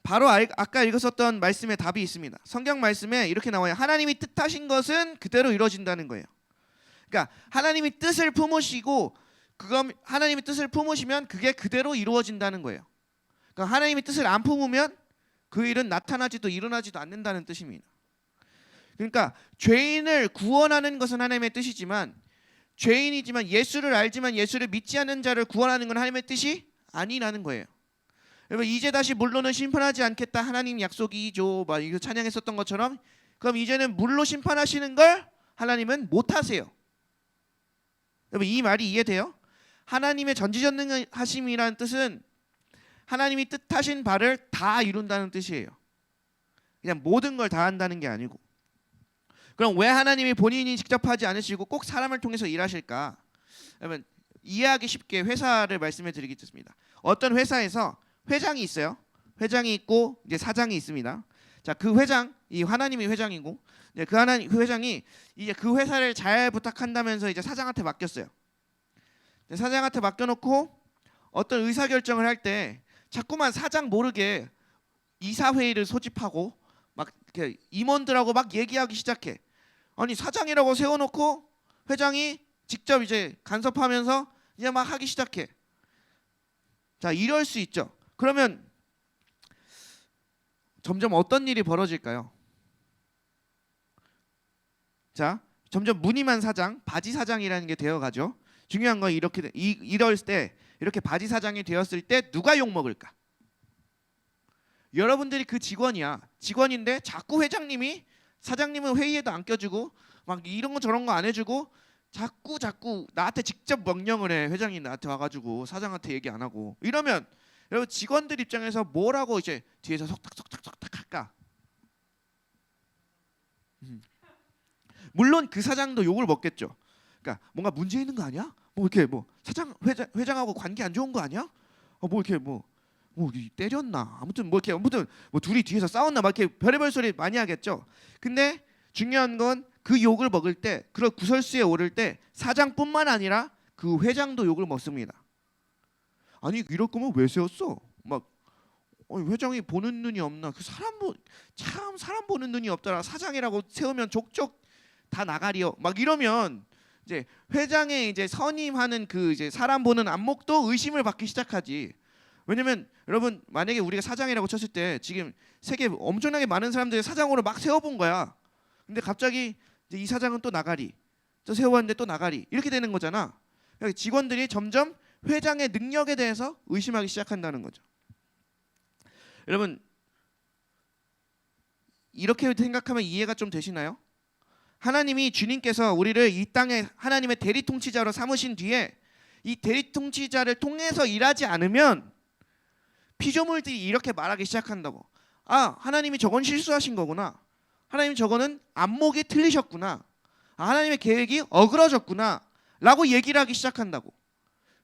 Speaker 1: 바로 아까 읽었었던 말씀에 답이 있습니다. 성경 말씀에 이렇게 나와요. 하나님이 뜻하신 것은 그대로 이루어진다는 거예요. 그러니까 하나님이 뜻을 품으시고 하나님이 뜻을 품으시면 그게 그대로 이루어진다는 거예요. 그러니까 하나님이 뜻을 안 품으면 그 일은 나타나지도 일어나지도 않는다는 뜻입니다. 그러니까 죄인을 구원하는 것은 하나님의 뜻이지만 죄인이지만 예수를 알지만 예수를 믿지 않는 자를 구원하는 건 하나님의 뜻이 아니라는 거예요. 여러분 이제 다시 물로는 심판하지 않겠다 하나님 약속이죠. 막 이거 찬양했었던 것처럼 그럼 이제는 물로 심판하시는 걸 하나님은 못 하세요. 여러분 이 말이 이해돼요? 하나님의 전지전능하심이라는 뜻은 하나님이 뜻하신 바를 다 이룬다는 뜻이에요. 그냥 모든 걸 다 한다는 게 아니고. 그럼 왜 하나님이 본인이 직접 하지 않으시고 꼭 사람을 통해서 일하실까? 여러분 이해하기 쉽게 회사를 말씀해 드리겠습니다. 어떤 회사에서 회장이 있어요. 회장이 있고 이제 사장이 있습니다. 자, 그 회장, 이 하나님이 회장이고 이제 그 회장이 이제 그 회사를 잘 부탁한다면서 이제 사장한테 맡겼어요. 사장한테 맡겨놓고 어떤 의사결정을 할 때 자꾸만 사장 모르게 이사회의를 소집하고 막 이렇게 임원들하고 막 얘기하기 시작해. 아니 사장이라고 세워놓고 회장이 직접 이제 간섭하면서 이제 막 하기 시작해. 자, 이럴 수 있죠. 그러면 점점 어떤 일이 벌어질까요? 자, 점점 무늬만 사장, 바지 사장이라는 게 되어가죠. 중요한 건 이럴 때 이렇게 바지 사장이 되었을 때 누가 욕 먹을까? 여러분들이 그 직원이야. 직원인데 자꾸 회장님이 사장님은 회의에도 안 껴주고 막 이런 거 저런 거 안 해주고 자꾸 나한테 직접 명령을 해. 회장이 나한테 와가지고 사장한테 얘기 안 하고 이러면 여러분 직원들 입장에서 뭐라고 이제 뒤에서 속닥 할까? 물론 그 사장도 욕을 먹겠죠. 그러니까 뭔가 문제 있는 거 아니야? 뭐 이렇게 뭐 회장하고 관계 안 좋은 거 아니야? 뭐 이렇게 뭐 때렸나? 아무튼 뭐 둘이 뒤에서 싸웠나? 막 이렇게 별의별 소리 많이 하겠죠. 근데 중요한 건 그 욕을 먹을 때, 그런 구설수에 오를 때 사장뿐만 아니라 그 회장도 욕을 먹습니다. 아니 이럴 거면 왜 세웠어? 막 회장이 보는 눈이 없나? 그 사람 보는 눈이 없더라. 사장이라고 세우면 족족 다 나가리요. 막 이러면 이제 회장의 이제 선임하는 그 이제 사람 보는 안목도 의심을 받기 시작하지. 왜냐면 여러분 만약에 우리가 사장이라고 쳤을 때 지금 세계 엄청나게 많은 사람들이 사장으로 막 세워본 거야. 근데 갑자기 이제 이 사장은 또 나가리, 또 세워봤는데 또 나가리 이렇게 되는 거잖아. 그러니까 직원들이 점점 회장의 능력에 대해서 의심하기 시작한다는 거죠. 여러분 이렇게 생각하면 이해가 좀 되시나요? 하나님이 주님께서 우리를 이 땅에 하나님의 대리 통치자로 삼으신 뒤에 이 대리 통치자를 통해서 일하지 않으면 피조물들이 이렇게 말하기 시작한다고. 아, 하나님이 저건 실수하신 거구나. 하나님 저거는 안목이 틀리셨구나. 아, 하나님의 계획이 어그러졌구나 라고 얘기를 하기 시작한다고.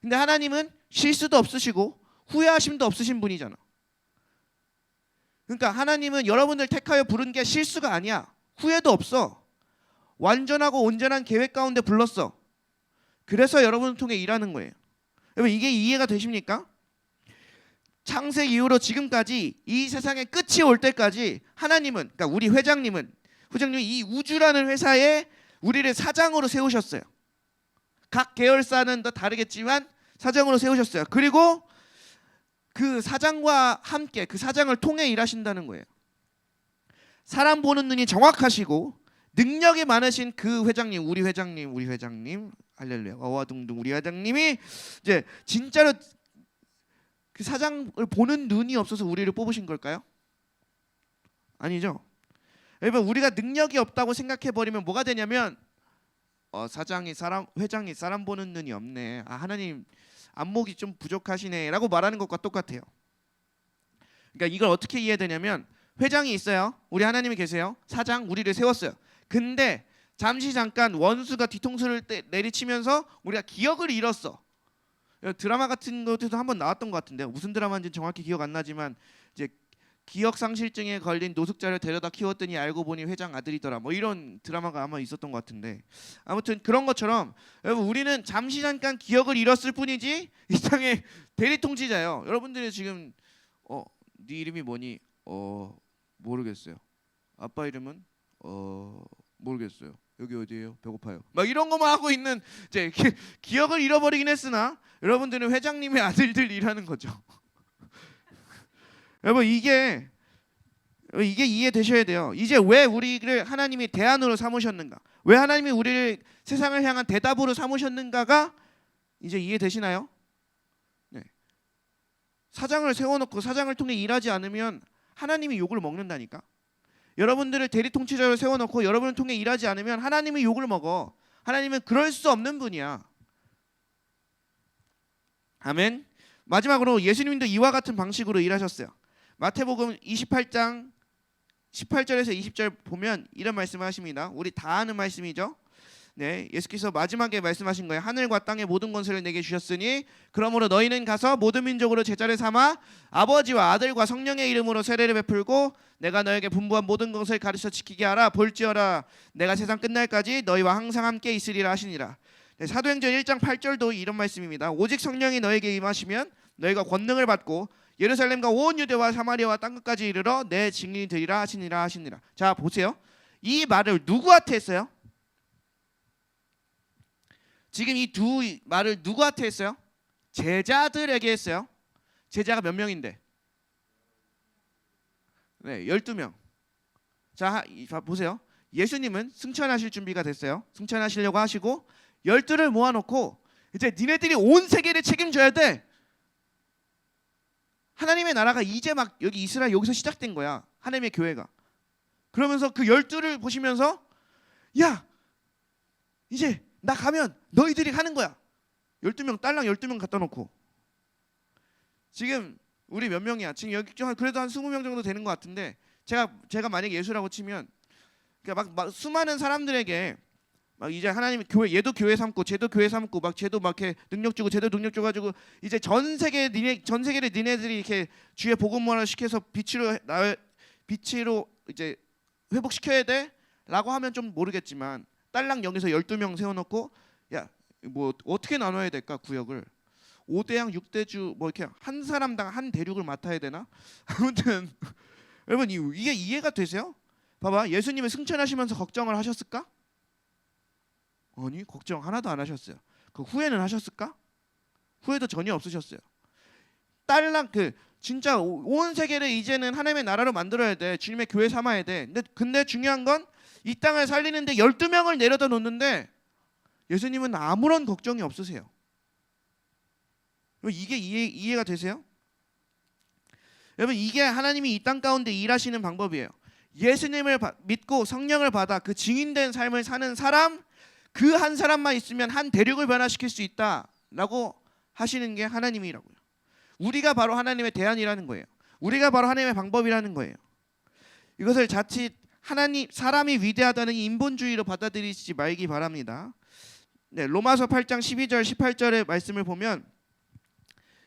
Speaker 1: 근데 하나님은 실수도 없으시고 후회하심도 없으신 분이잖아. 그러니까 하나님은 여러분들 택하여 부른 게 실수가 아니야. 후회도 없어. 완전하고 온전한 계획 가운데 불렀어. 그래서 여러분을 통해 일하는 거예요. 여러분 이게 이해가 되십니까? 창세 이후로 지금까지 이 세상의 끝이 올 때까지 하나님은, 그러니까 우리 회장님이 이 우주라는 회사에 우리를 사장으로 세우셨어요. 각 계열사는 더 다르겠지만 사장으로 세우셨어요. 그리고 그 사장과 함께 그 사장을 통해 일하신다는 거예요. 사람 보는 눈이 정확하시고 능력이 많으신 그 회장님, 우리 회장님, 할렐루야, 어와둥둥 우리 회장님이 이제 진짜로 그 사장을 보는 눈이 없어서 우리를 뽑으신 걸까요? 아니죠. 여러분 우리가 능력이 없다고 생각해 버리면 뭐가 되냐면 회장이 사람 보는 눈이 없네. 아, 하나님 안목이 좀 부족하시네라고 말하는 것과 똑같아요. 그러니까 이걸 어떻게 이해되냐면 회장이 있어요. 우리 하나님이 계세요. 사장 우리를 세웠어요. 근데 잠깐 원수가 뒤통수를 내리치면서 우리가 기억을 잃었어. 드라마 같은 것에도 한번 나왔던 것 같은데 무슨 드라마인지 정확히 기억 안 나지만 이제 기억 상실증에 걸린 노숙자를 데려다 키웠더니 알고 보니 회장 아들이더라. 뭐 이런 드라마가 아마 있었던 것 같은데 아무튼 그런 것처럼 여러분 우리는 잠깐 기억을 잃었을 뿐이지 이 땅의 대리 통치자예요. 여러분들이 지금 네 이름이 뭐니? 모르겠어요. 아빠 이름은 모르겠어요. 여기 어디예요? 배고파요. 막 이런 것만 하고 있는 이제 기억을 잃어버리긴 했으나 여러분들은 회장님의 아들들이라는 거죠. 여러분 이게 이해되셔야 돼요. 이제 왜 우리를 하나님이 대안으로 삼으셨는가? 왜 하나님이 우리를 세상을 향한 대답으로 삼으셨는가가 이제 이해되시나요? 네. 사장을 세워놓고 사장을 통해 일하지 않으면 하나님이 욕을 먹는다니까. 여러분들을 대리 통치자로 세워놓고 여러분을 통해 일하지 않으면 하나님이 욕을 먹어. 하나님은 그럴 수 없는 분이야. 아멘. 마지막으로 예수님도 이와 같은 방식으로 일하셨어요. 마태복음 28장 18절에서 20절 보면 이런 말씀을 하십니다. 우리 다 아는 말씀이죠. 네, 예수께서 마지막에 말씀하신 거예요. 하늘과 땅의 모든 권세를 내게 주셨으니 그러므로 너희는 가서 모든 민족으로 제자를 삼아 아버지와 아들과 성령의 이름으로 세례를 베풀고 내가 너에게 분부한 모든 것을 가르쳐 지키게 하라. 볼지어다 내가 세상 끝날까지 너희와 항상 함께 있으리라 하시니라. 네, 사도행전 1장 8절도 이런 말씀입니다. 오직 성령이 너에게 임하시면 너희가 권능을 받고 예루살렘과 온 유대와 사마리아와 땅끝까지 이르러 내 증인이 되리라 하시니라. 자 보세요. 이 말을 누구한테 했어요? 지금 이 두 말을 누구한테 했어요? 제자들에게 했어요. 제자가 몇 명인데? 네, 12명. 자 보세요. 예수님은 승천하실 준비가 됐어요. 승천하시려고 하시고 12를 모아놓고 이제 니네들이 온 세계를 책임져야 돼. 하나님의 나라가 이제 막 여기 이스라엘 여기서 시작된 거야. 하나님의 교회가. 그러면서 그 12를 보시면서 야 이제 나 가면 너희들이 하는 거야. 12명 딸랑 12명 갖다 놓고. 지금 우리 몇 명이야? 지금 여기 그래도 한 20명 정도 되는 것 같은데 제가 만약에 예수라고 치면 그러니까 막 수많은 사람들에게 막 이제 하나님이 교회 얘도 교회 삼고 쟤도 교회 삼고 막 쟤도 막 이렇게 능력 주고 쟤도 능력 줘가지고 이제 전 세계를 니네들이 이렇게 주의 복음화를 시켜서 빛으로 이제 회복시켜야 돼라고 하면 좀 모르겠지만 딸랑 여기서 12명 세워놓고 야 뭐 어떻게 나눠야 될까 구역을 5대양 6대주 뭐 이렇게 한 사람당 한 대륙을 맡아야 되나? 아무튼 여러분 이게 이해가 되세요? 봐봐 예수님이 승천하시면서 걱정을 하셨을까? 아니 걱정 하나도 안 하셨어요. 그 후회는 하셨을까? 후회도 전혀 없으셨어요. 딸랑 진짜 온 세계를 이제는 하나님의 나라로 만들어야 돼. 주님의 교회 삼아야 돼. 근데 중요한 건 이 땅을 살리는데 12명을 내려다 놓는데 예수님은 아무런 걱정이 없으세요. 이게 이해가 되세요? 여러분 이게 하나님이 이 땅 가운데 일하시는 방법이에요. 예수님을 믿고 성령을 받아 그 증인된 삶을 사는 사람 그 한 사람만 있으면 한 대륙을 변화시킬 수 있다라고 하시는 게 하나님이라고요. 우리가 바로 하나님의 대안이라는 거예요. 우리가 바로 하나님의 방법이라는 거예요. 이것을 자칫 사람이 위대하다는 인본주의로 받아들이지 말기 바랍니다. 네, 로마서 8장 12절 18절의 말씀을 보면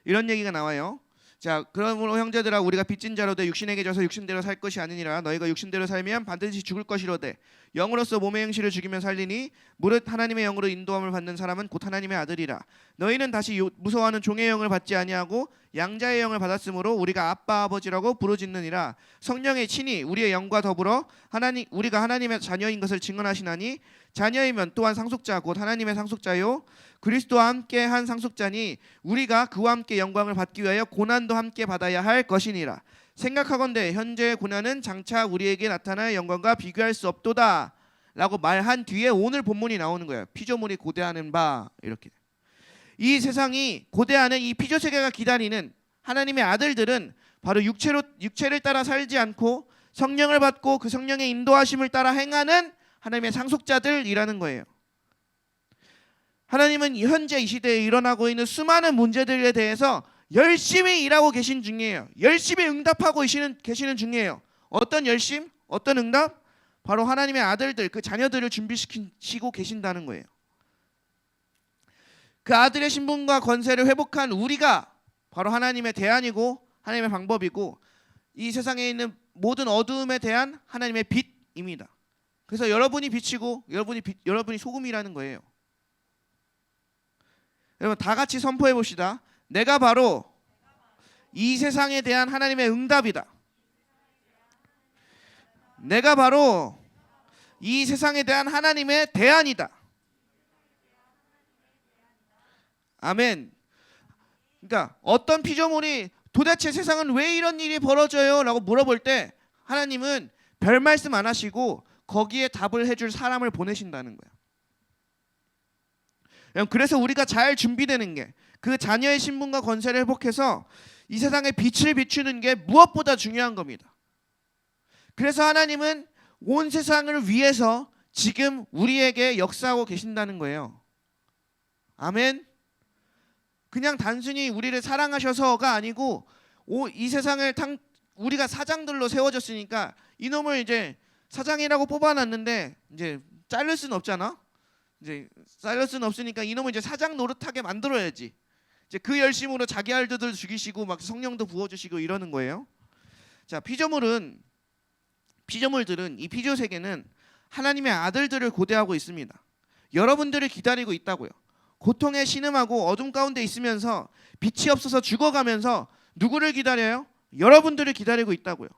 Speaker 1: 이런 얘기가 나와요. 자, 그러므로 형제들아 우리가 빚진 자로 돼 육신에게 져서 육신대로 살 것이 아니니라. 너희가 육신대로 살면 반드시 죽을 것이로되 영으로서 몸의 행실을 죽이며 살리니 무릇 하나님의 영으로 인도함을 받는 사람은 곧 하나님의 아들이라. 너희는 다시 무서워하는 종의 영을 받지 아니하고 양자의 영을 받았으므로 우리가 아빠 아버지라고 부르짖느니라. 성령의 친히 우리의 영과 더불어 우리가 하나님의 자녀인 것을 증언하시나니 자녀이면 또한 상속자 곧 하나님의 상속자요 그리스도와 함께 한 상속자니 우리가 그와 함께 영광을 받기 위하여 고난도 함께 받아야 할 것이니라. 생각하건대 현재의 고난은 장차 우리에게 나타날 영광과 비교할 수 없도다 라고 말한 뒤에 오늘 본문이 나오는 거예요. 피조물이 고대하는 바. 이렇게 이 세상이 고대하는 이 피조세계가 기다리는 하나님의 아들들은 바로 육체를 따라 살지 않고 성령을 받고 그 성령의 인도하심을 따라 행하는 하나님의 상속자들이라는 거예요. 하나님은 현재 이 시대에 일어나고 있는 수많은 문제들에 대해서 열심히 일하고 계신 중이에요. 열심히 응답하고 계시는 중이에요. 어떤 열심? 어떤 응답? 바로 하나님의 아들들, 그 자녀들을 준비시키고 계신다는 거예요. 그 아들의 신분과 권세를 회복한 우리가 바로 하나님의 대안이고 하나님의 방법이고 이 세상에 있는 모든 어두움에 대한 하나님의 빛입니다. 그래서 여러분이 빛이고 여러분이 소금이라는 거예요. 여러분 다 같이 선포해 봅시다. 내가 바로 이 세상에 대한 하나님의 응답이다. 내가 바로 이 세상에 대한 하나님의 대안이다. 아멘. 그러니까 어떤 피조물이 도대체 세상은 왜 이런 일이 벌어져요? 라고 물어볼 때 하나님은 별 말씀 안 하시고 거기에 답을 해줄 사람을 보내신다는 거야. 그래서 우리가 잘 준비되는 게 그 자녀의 신분과 권세를 회복해서 이 세상에 빛을 비추는 게 무엇보다 중요한 겁니다. 그래서 하나님은 온 세상을 위해서 지금 우리에게 역사하고 계신다는 거예요. 아멘. 그냥 단순히 우리를 사랑하셔서가 아니고 이 세상을 우리가 사장들로 세워졌으니까 이놈을 이제 사장이라고 뽑아놨는데 이제 자를 수는 없잖아. 이제 자를 수는 없으니까 이놈을 이제 사장 노릇하게 만들어야지. 이제 그 열심으로 자기 알들도 죽이시고 막 성령도 부어주시고 이러는 거예요. 자, 피조물들은 이 피조 세계는 하나님의 아들들을 고대하고 있습니다. 여러분들을 기다리고 있다고요. 고통에 신음하고 어둠 가운데 있으면서 빛이 없어서 죽어가면서 누구를 기다려요? 여러분들을 기다리고 있다고요.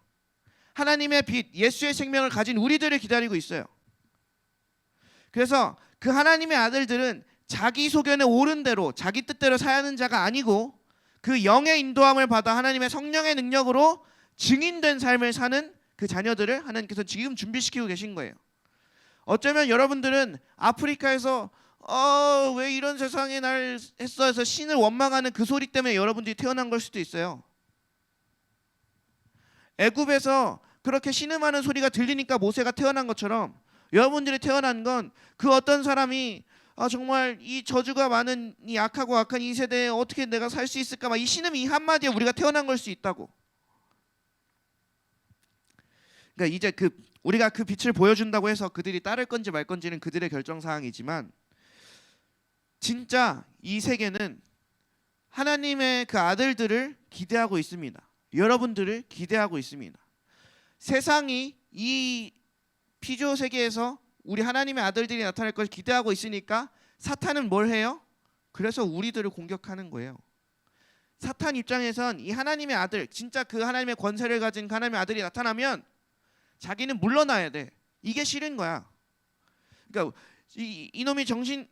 Speaker 1: 하나님의 빛, 예수의 생명을 가진 우리들을 기다리고 있어요. 그래서 그 하나님의 아들들은 자기 소견에 옳은 대로 자기 뜻대로 사는 자가 아니고 그 영의 인도함을 받아 하나님의 성령의 능력으로 증인된 삶을 사는 그 자녀들을 하나님께서 지금 준비시키고 계신 거예요. 어쩌면 여러분들은 아프리카에서 왜 이런 세상에 날 했어 해서 신을 원망하는 그 소리 때문에 여러분들이 태어난 걸 수도 있어요. 애굽에서 그렇게 신음하는 소리가 들리니까 모세가 태어난 것처럼 여러분들이 태어난 건 그 어떤 사람이 정말 이 저주가 많은 이 악하고 악한 이 세대에 어떻게 내가 살 수 있을까 막 이 신음 이 한마디에 우리가 태어난 걸 수 있다고. 그러니까 이제 우리가 그 빛을 보여준다고 해서 그들이 따를 건지 말 건지는 그들의 결정사항이지만 진짜 이 세계는 하나님의 그 아들들을 기대하고 있습니다. 여러분들을 기대하고 있습니다. 세상이 이 피조 세계에서 우리 하나님의 아들들이 나타날 것을 기대하고 있으니까 사탄은 뭘 해요? 그래서 우리들을 공격하는 거예요. 사탄 입장에선 이 하나님의 아들, 진짜 그 하나님의 권세를 가진 그 하나님의 아들이 나타나면 자기는 물러나야 돼. 이게 싫은 거야. 그러니까 이놈이 정신이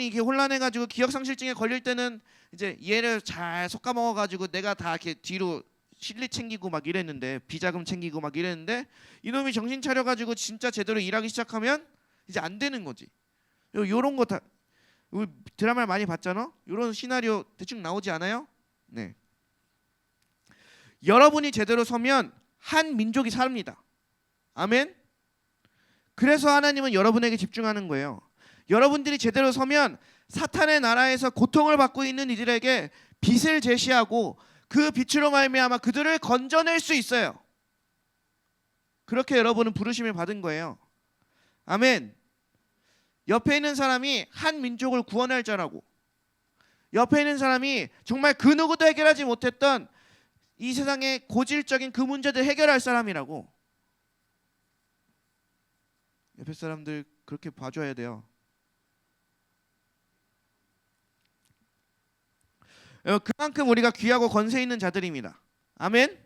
Speaker 1: 이렇게 혼란해가지고 기억상실증에 걸릴 때는 이제 얘를 잘 솎아 먹어가지고 내가 다 이렇게 뒤로 실리 챙기고 막 이랬는데 비자금 챙기고 막 이랬는데 이놈이 정신 차려가지고 진짜 제대로 일하기 시작하면 이제 안 되는 거지. 요런 거 다 우리 드라마를 많이 봤잖아. 요런 시나리오 대충 나오지 않아요? 네. 여러분이 제대로 서면 한 민족이 삽니다. 아멘. 그래서 하나님은 여러분에게 집중하는 거예요. 여러분들이 제대로 서면 사탄의 나라에서 고통을 받고 있는 이들에게 빛을 제시하고 그 빛으로 말미암아 그들을 건져낼 수 있어요. 그렇게 여러분은 부르심을 받은 거예요. 아멘. 옆에 있는 사람이 한 민족을 구원할 자라고. 옆에 있는 사람이 정말 그 누구도 해결하지 못했던 이 세상의 고질적인 그 문제들 해결할 사람이라고. 옆에 사람들 그렇게 봐줘야 돼요. 그만큼 우리가 귀하고 권세 있는 자들입니다. 아멘.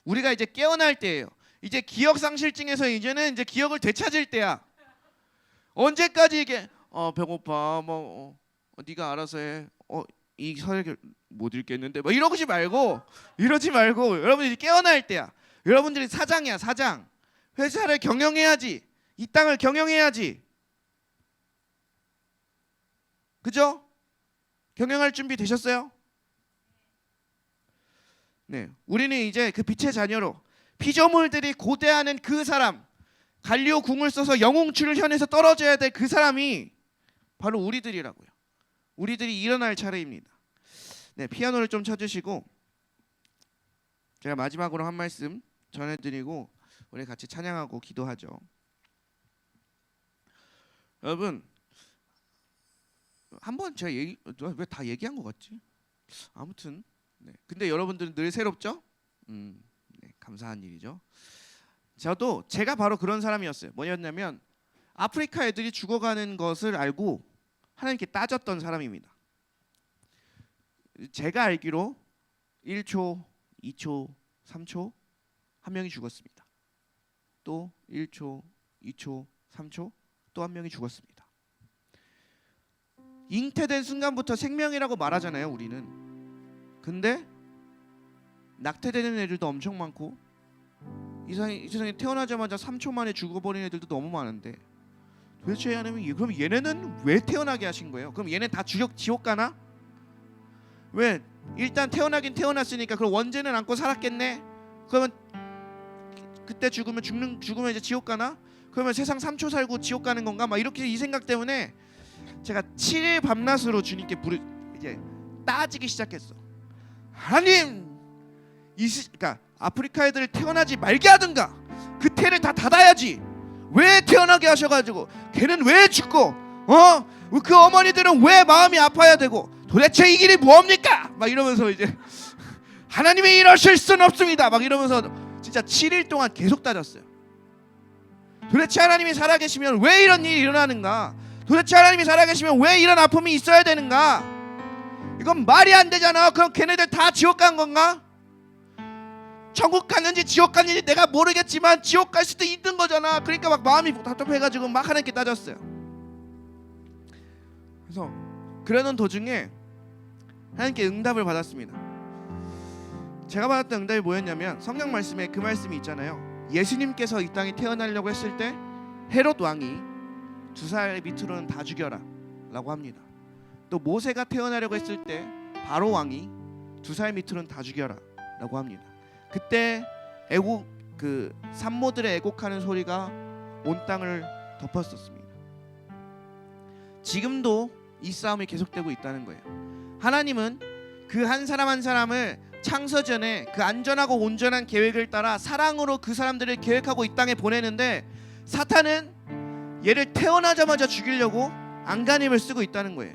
Speaker 1: 우리가 이제 깨어날 때예요. 이제 기억상실증에서 이제는 이제 기억을 되찾을 때야. 언제까지 이게 배고파 네가 알아서 해. 이 설교 못 읽겠는데 뭐 이러지 말고 여러분이 이제 깨어날 때야. 여러분들이 사장이야. 사장. 회사를 경영해야지. 이 땅을 경영해야지. 그죠? 경영할 준비 되셨어요? 네, 우리는 이제 그 빛의 자녀로 피조물들이 고대하는 그 사람, 갈리오 궁을 써서 영웅출을 현에서 떨어져야 될 그 사람이 바로 우리들이라고요. 우리들이 일어날 차례입니다. 네, 피아노를 좀 쳐주시고 제가 마지막으로 한 말씀 전해드리고 우리 같이 찬양하고 기도하죠. 여러분, 한번 제가 왜 다 얘기한 것 같지? 아무튼 네. 근데 여러분들은 늘 새롭죠? 네, 감사한 일이죠. 저도 제가 바로 그런 사람이었어요. 뭐였냐면 아프리카 애들이 죽어가는 것을 알고 하나님께 따졌던 사람입니다. 제가 알기로 1초, 2초, 3초 한 명이 죽었습니다. 또 1초, 2초, 3초 또 한 명이 죽었습니다. 잉태된 순간부터 생명이라고 말하잖아요, 우리는. 근데 낙태되는 애들도 엄청 많고 이 세상에 태어나자마자 3초 만에 죽어버린 애들도 너무 많은데 도대체 하나님이 그럼 얘네는 왜 태어나게 하신 거예요? 그럼 얘네 다 지옥 가나? 왜 일단 태어나긴 태어났으니까 그럼 원죄는 안고 살았겠네. 그러면 그때 죽으면 이제 지옥 가나? 그러면 세상 3초 살고 지옥 가는 건가? 막 이렇게 이 생각 때문에 제가 7일 밤낮으로 주님께 이제 따지기 시작했어. 하나님, 그러니까 아프리카 애들 태어나지 말게 하든가 그 태를 다 닫아야지. 왜 태어나게 하셔가지고 걔는 왜 죽고 그 어머니들은 왜 마음이 아파야 되고 도대체 이 길이 뭡니까? 막 이러면서 이제 하나님이 이러실 수는 없습니다. 막 이러면서 진짜 7일 동안 계속 따졌어요. 도대체 하나님이 살아계시면 왜 이런 일이 일어나는가? 도대체 하나님이 살아계시면 왜 이런 아픔이 있어야 되는가? 이건 말이 안 되잖아. 그럼 걔네들 다 지옥 간 건가? 천국 갔는지 지옥 갔는지 내가 모르겠지만 지옥 갈 수도 있는 거잖아. 그러니까 막 마음이 답답해가지고 막 하나님께 따졌어요. 그래서 그러는 도중에 하나님께 응답을 받았습니다. 제가 받았던 응답이 뭐였냐면 성경 말씀에 그 말씀이 있잖아요. 예수님께서 이 땅에 태어나려고 했을 때 헤롯 왕이 2살 밑으로는 다 죽여라 라고 합니다. 또 모세가 태어나려고 했을 때 바로 왕이 2살 밑으로는 다 죽여라 라고 합니다. 그때 그 산모들의 애곡하는 소리가 온 땅을 덮었었습니다. 지금도 이 싸움이 계속되고 있다는 거예요. 하나님은 그 한 사람 한 사람을 창세전에 그 안전하고 온전한 계획을 따라 사랑으로 그 사람들을 계획하고 이 땅에 보내는데 사탄은 얘를 태어나자마자 죽이려고 안간힘을 쓰고 있다는 거예요.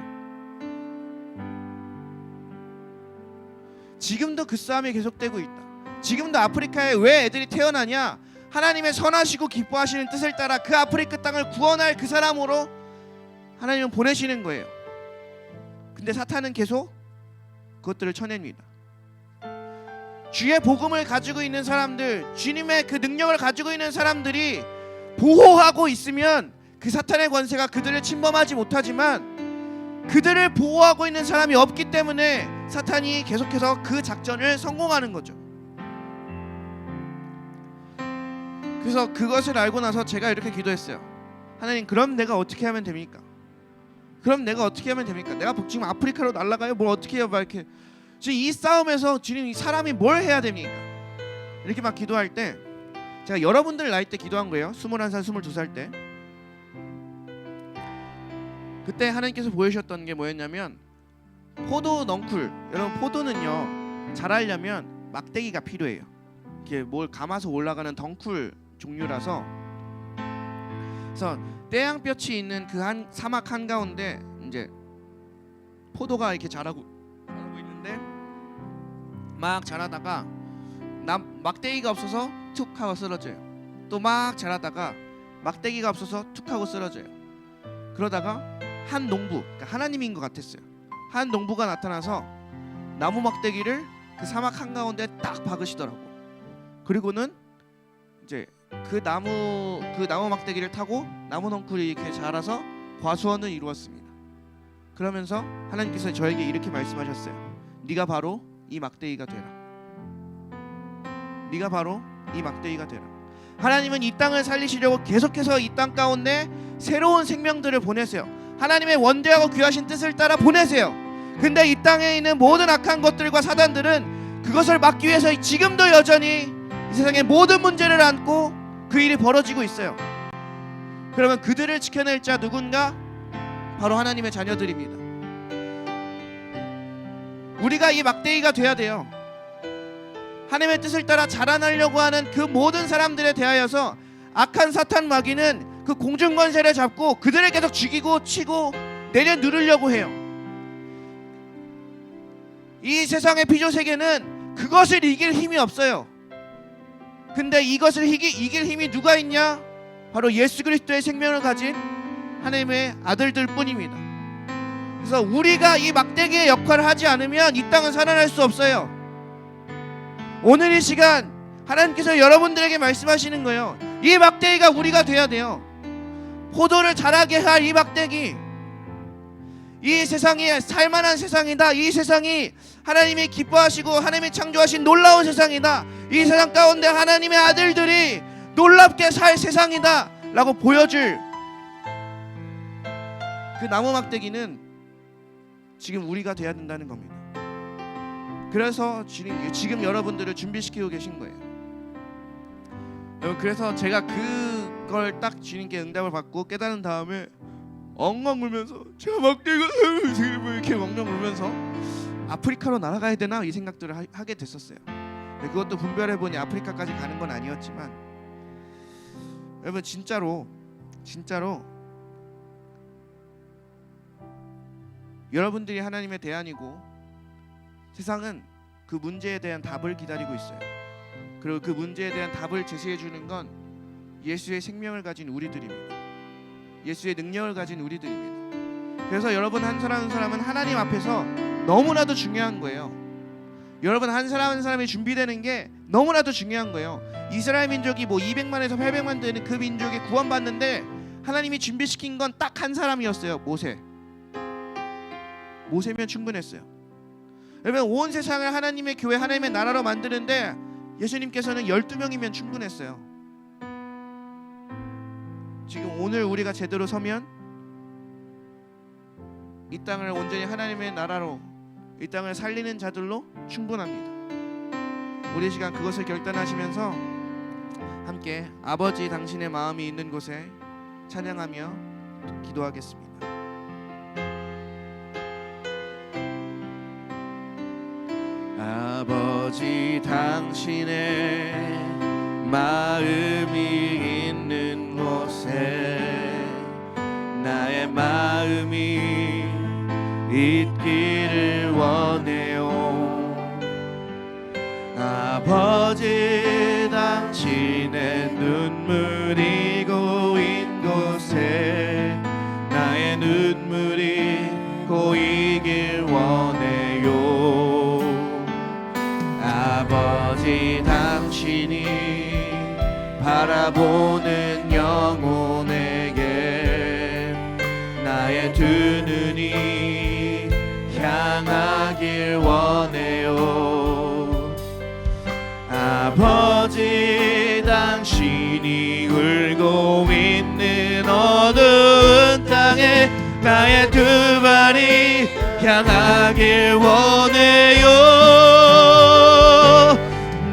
Speaker 1: 지금도 그 싸움이 계속되고 있다. 지금도 아프리카에 왜 애들이 태어나냐? 하나님의 선하시고 기뻐하시는 뜻을 따라 그 아프리카 땅을 구원할 그 사람으로 하나님은 보내시는 거예요. 근데 사탄은 계속 그것들을 쳐냅니다. 주의 복음을 가지고 있는 사람들, 주님의 그 능력을 가지고 있는 사람들이 보호하고 있으면 그 사탄의 권세가 그들을 침범하지 못하지만 그들을 보호하고 있는 사람이 없기 때문에 사탄이 계속해서 그 작전을 성공하는 거죠. 그래서 그것을 알고 나서 제가 이렇게 기도했어요. 하나님, 그럼 내가 어떻게 하면 됩니까? 내가 지금 아프리카로 날아가요? 뭘 어떻게 해요? 막 이렇게 지금 이 싸움에서 주님, 이 사람이 뭘 해야 됩니까? 이렇게 막 기도할 때 제가 여러분들 나이 때 기도한 거예요. 21살, 22살 때. 그때 하나님께서 보여주셨던 게 뭐였냐면 포도 넝쿨. 여러분, 포도는요 자라려면 막대기가 필요해요. 이렇게 뭘 감아서 올라가는 덩쿨 종류라서. 그래서 태양볕이 있는 그 한 사막 한가운데 이제 포도가 이렇게 자라고 있는데 막 자라다가 막대기가 없어서 툭 하고 쓰러져요. 또 막 자라다가 막대기가 없어서 툭 하고 쓰러져요. 그러다가 한 농부, 그러니까 하나님인 것 같았어요. 한 농부가 나타나서 나무 막대기를 그 사막 한가운데 딱 박으시더라고. 그리고는 이제 그 나무 막대기를 타고 나무 넝쿨이 이렇게 자라서 과수원을 이루었습니다. 그러면서 하나님께서 저에게 이렇게 말씀하셨어요. 네가 바로 이 막대기가 되라. 네가 바로 이 막대기가 되라. 하나님은 이 땅을 살리시려고 계속해서 이 땅 가운데 새로운 생명들을 보내세요. 하나님의 원대하고 귀하신 뜻을 따라 보내세요. 근데 이 땅에 있는 모든 악한 것들과 사단들은 그것을 막기 위해서 지금도 여전히 이 세상의 모든 문제를 안고 그 일이 벌어지고 있어요. 그러면 그들을 지켜낼 자 누군가? 바로 하나님의 자녀들입니다. 우리가 이 막대기가 돼야 돼요. 하나님의 뜻을 따라 자라나려고 하는 그 모든 사람들에 대하여서 악한 사탄 마귀는 그 공중권세를 잡고 그들을 계속 죽이고 치고 내려누르려고 해요. 이 세상의 피조세계는 그것을 이길 힘이 없어요. 근데 이것을 이길 힘이 누가 있냐? 바로 예수 그리스도의 생명을 가진 하나님의 아들들 뿐입니다. 그래서 우리가 이 막대기의 역할을 하지 않으면 이 땅은 살아날 수 없어요. 오늘 이 시간 하나님께서 여러분들에게 말씀하시는 거예요. 이 막대기가 우리가 돼야 돼요. 포도를 자라게 할 이 막대기. 이 세상이 살만한 세상이다. 이 세상이 하나님이 기뻐하시고 하나님이 창조하신 놀라운 세상이다. 이 세상 가운데 하나님의 아들들이 놀랍게 살 세상이다 라고 보여줄 그 나무 막대기는 지금 우리가 돼야 된다는 겁니다. 그래서 주님 지금 여러분들을 준비시키고 계신 거예요. 여러분, 그래서 제가 그걸 딱 주님께 응답을 받고 깨달은 다음에 엉엉 울면서 제가 막 내가 이렇게 엉엉 울면서 아프리카로 날아가야 되나 이 생각들을 하게 됐었어요. 그것도 분별해보니 아프리카까지 가는 건 아니었지만, 여러분 진짜로 여러분들이 하나님의 대안이고 세상은 그 문제에 대한 답을 기다리고 있어요. 그리고 그 문제에 대한 답을 제시해 주는 건 예수의 생명을 가진 우리들입니다. 예수의 능력을 가진 우리들입니다. 그래서 여러분 한 사람 한 사람은 하나님 앞에서 너무나도 중요한 거예요. 여러분 한 사람 한 사람이 준비되는 게 너무나도 중요한 거예요. 이스라엘 민족이 뭐 200만에서 800만 되는 그 민족이 구원받는데 하나님이 준비시킨 건 딱 한 사람이었어요. 모세면 충분했어요. 여러분 온 세상을 하나님의 교회, 하나님의 나라로 만드는데 예수님께서는 12명이면 충분했어요. 지금 오늘 우리가 제대로 서면 이 땅을 온전히 하나님의 나라로, 이 땅을 살리는 자들로 충분합니다. 우리 시간 그것을 결단하시면서 함께 아버지 당신의 마음이 있는 곳에 찬양하며 기도하겠습니다. 아버지 당신의 마음이 있는 곳에 나의 마음이 있기를 원해요. 아버지 당신의 눈물이 고인 곳에 나의 눈물이 고이길 원해요. 아버지 당신이 바라보는 영혼에게 나의 두 눈이 향하길 원해요. 아버지 당신이 울고 있는 어두운 땅에 나의 두 발이 향하길 원해요.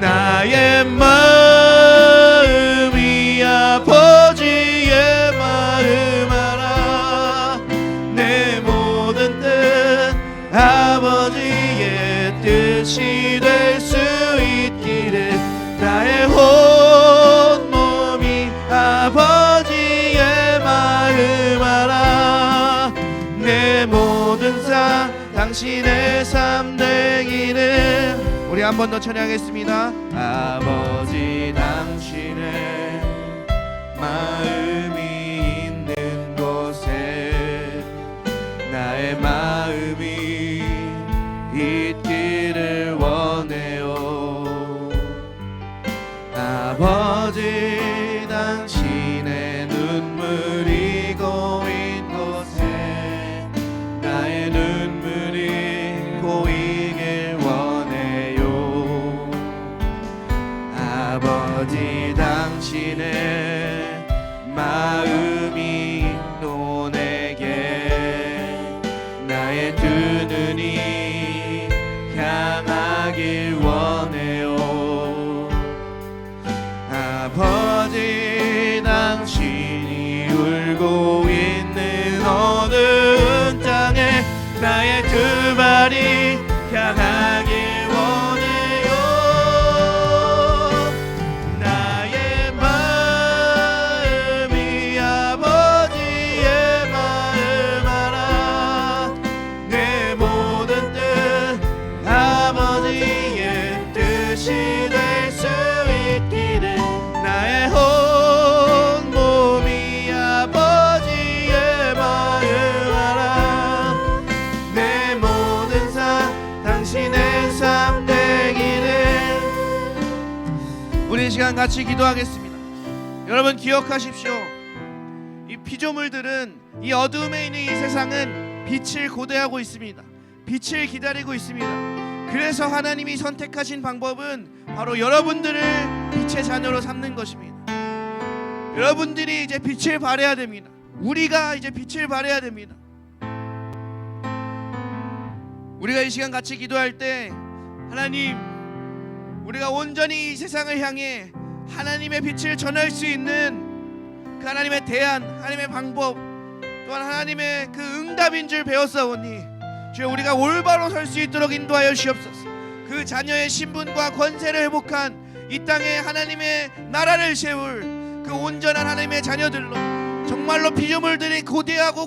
Speaker 1: 나의 마음이 아버지의 마음 알아. 내 모든 뜻 아버지의 뜻이 될 수 있기를. 나의 온 몸이 아버지의 마음 알아. 내 모든 삶 당신의 삶 되기를. 우리 한 번 더 찬양하겠습니다. 아버지 당신의 마음이 있는 곳에 나의 마음이 있기를 원해요. 아버지 당신의 눈물이 고인 곳에 나의 눈물이 고이길 원해요. 아버지 당신의 마음이 있는 내게 나의 두 눈이 향하길 원해요. 아버지 당신이 울고 있는 어두운 땅에 나의 두 발이 향하길 원해요. 나의 마음이 아버지의 마음 알아. 내 모든 뜻 아버지의 뜻이 될 수 있기를. 나의 온 몸이 아버지의 마음 알아. 내 모든 삶 당신의 삶 되기를. 우리 이 시간 같이 기도하겠습니다. 여러분 기억하십시오. 이 피조물들은 이 어둠에 있는 이 세상은 빛을 고대하고 있습니다. 빛을 기다리고 있습니다. 그래서 하나님이 선택하신 방법은 바로 여러분들을 빛의 자녀로 삼는 것입니다. 여러분들이 이제 빛을 발해야 됩니다. 우리가 이제 빛을 발해야 됩니다. 우리가 이 시간 같이 기도할 때 하나님, 우리가 온전히 이 세상을 향해 하나님의 빛을 전할 수 있는 그 하나님의 대안, 하나님의 방법, 또한 하나님의 그 응답인 줄 배웠사오니 주여 우리가 올바로 설 수 있도록 인도하여 주옵소서. 그 자녀의 신분과 권세를 회복한 이 땅에 하나님의 나라를 세울 그 온전한 하나님의 자녀들로 정말로 피조물들이 고대하는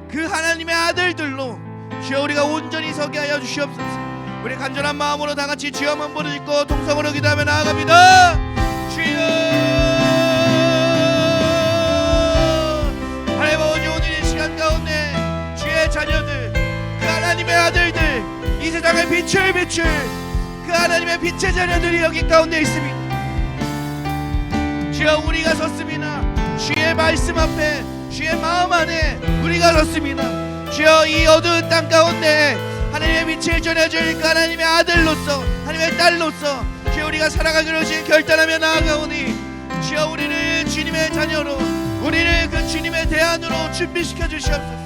Speaker 1: 그 하나님의 아들들로 주여 우리가 온전히 서게 하여 주시옵소서. 우리 간절한 마음으로 다 같이 주여 한번 부르짖고 동성으로 기도하며 나아갑니다. 주여, 하나님 아버지, 오늘 이 시간 가운데 주의 자녀들, 그 하나님의 아들들, 이 세상의 빛을 비출 그 하나님의 빛의 자녀들이 여기 가운데 있습니다. 주여, 우리가 섰습니다. 주의 말씀 앞에, 주의 마음 안에 우리가 섰습니다. 주여, 이 어두운 땅 가운데 하나님의 빛을 전해줄 그 하나님의 아들로서, 하나님의 딸로서 주여 우리가 살아가기로 지금 결단하며 나아가오니 주여 우리를 주님의 자녀로, 우리를 그 주님의 대안으로 준비시켜 주시옵소서.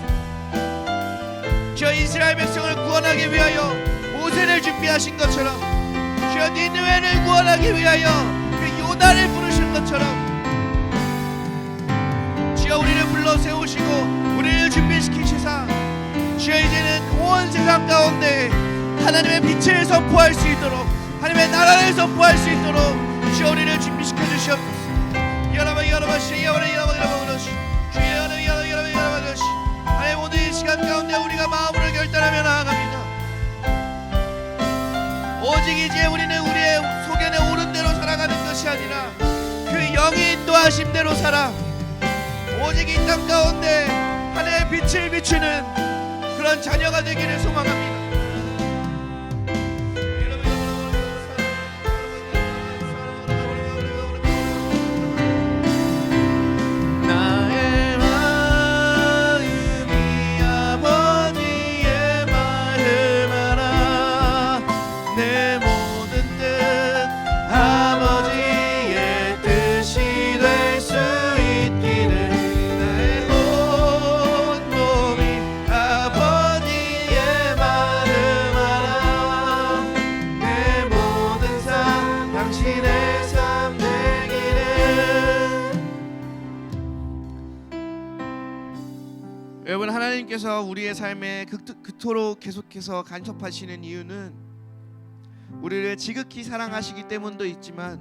Speaker 1: 주여, 이스라엘 백성을 구원하기 위하여 모세를 준비하신 것처럼 주여 니느웨를 구원하기 위하여 그 요나를 부르신 것처럼 주여 우리를 불러 세우시고 우리를 준비시키시사 주여 이제는 온 세상 가운데 하나님의 빛을 선포할 수 있도록, 하나님의 나라를 선포할 수 있도록 주여 우리를 준비시켜 주시옵소서. 하나님, 오늘 이 시간 가운데 우리가 마음으로 결단하며 나아갑니다. 오직 이제 우리는 우리의 소견에 오른 대로 살아가는 것이 아니라 그 영이 인도하신 대로 살아 오직 이 땅 가운데 하나님의 빛을 비추는 그런 자녀가 되기를 소망합니다. 나의 마음이 아버지의 마음 알아. 내 모든 뜻 아버지의 뜻이 될 수 있기를. 내 온몸이 아버지의 마음 알아. 내 모든 삶 당신의 삶 되기를. 여러분, 하나님께서 우리의 삶에 그토록 계속해서 간섭하시는 이유는 우리를 지극히 사랑하시기 때문도 있지만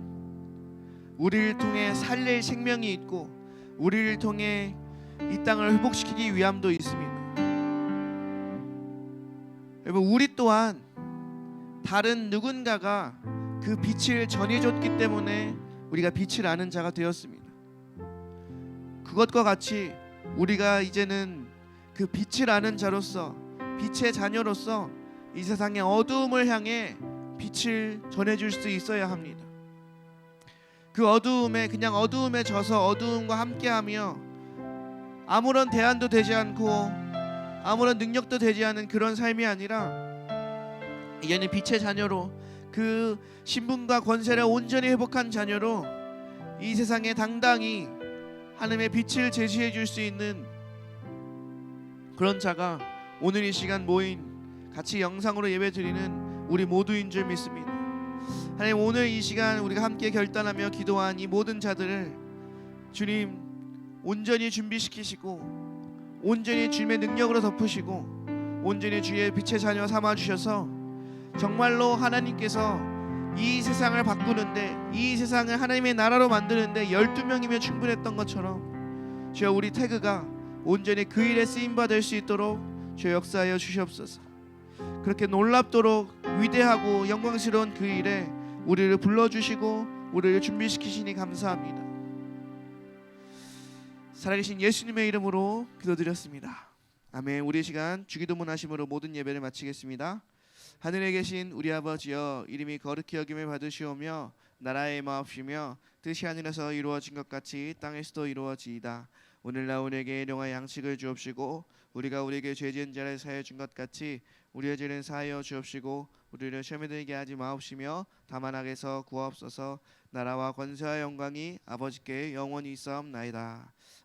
Speaker 1: 우리를 통해 살릴 생명이 있고 우리를 통해 이 땅을 회복시키기 위함도 있습니다. 여러분, 우리 또한 다른 누군가가 그 빛을 전해줬기 때문에 우리가 빛을 아는 자가 되었습니다. 그것과 같이 우리가 이제는 그 빛을 아는 자로서, 빛의 자녀로서 이 세상의 어두움을 향해 빛을 전해줄 수 있어야 합니다. 그 어두움에 그냥 어두움에 져서 어두움과 함께하며 아무런 대안도 되지 않고 아무런 능력도 되지 않은 그런 삶이 아니라 이제는 빛의 자녀로, 그 신분과 권세를 온전히 회복한 자녀로 이 세상에 당당히 하나님의 빛을 제시해 줄 수 있는 그런 자가 오늘 이 시간 모인 같이 영상으로 예배드리는 우리 모두인 줄 믿습니다. 하나님, 오늘 이 시간 우리가 함께 결단하며 기도한 이 모든 자들을 주님 온전히 준비시키시고 온전히 주님의 능력으로 덮으시고 온전히 주의 빛의 자녀 삼아주셔서 정말로 하나님께서 이 세상을 바꾸는데, 이 세상을 하나님의 나라로 만드는데 12명이면 충분했던 것처럼 주여 우리 태그가 온전히 그 일에 쓰임받을 수 있도록 주여 역사하여 주시옵소서. 그렇게 놀랍도록 위대하고 영광스러운 그 일에 우리를 불러주시고 우리를 준비시키시니 감사합니다. 살아계신 예수님의 이름으로 기도드렸습니다. 아멘. 우리 시간 주기도문 하심으로 모든 예배를 마치겠습니다. 하늘에 계신 우리 아버지여, 이름이 거룩히 여김을 받으시오며 나라의 마옵시며 뜻이 하늘에서 이루어진 것 같이 땅에서도 이루어지이다. 오늘날 우리에게 일용할 양식을 주옵시고 우리가 우리에게 죄 지은 자를 사하여 준 것 같이 우리의 죄는 사하여 주옵시고 우리를 시험에 들게 하지 마옵시며 다만 악에서 구하옵소서. 나라와 권세와 영광이 아버지께 영원히 있사옵나이다.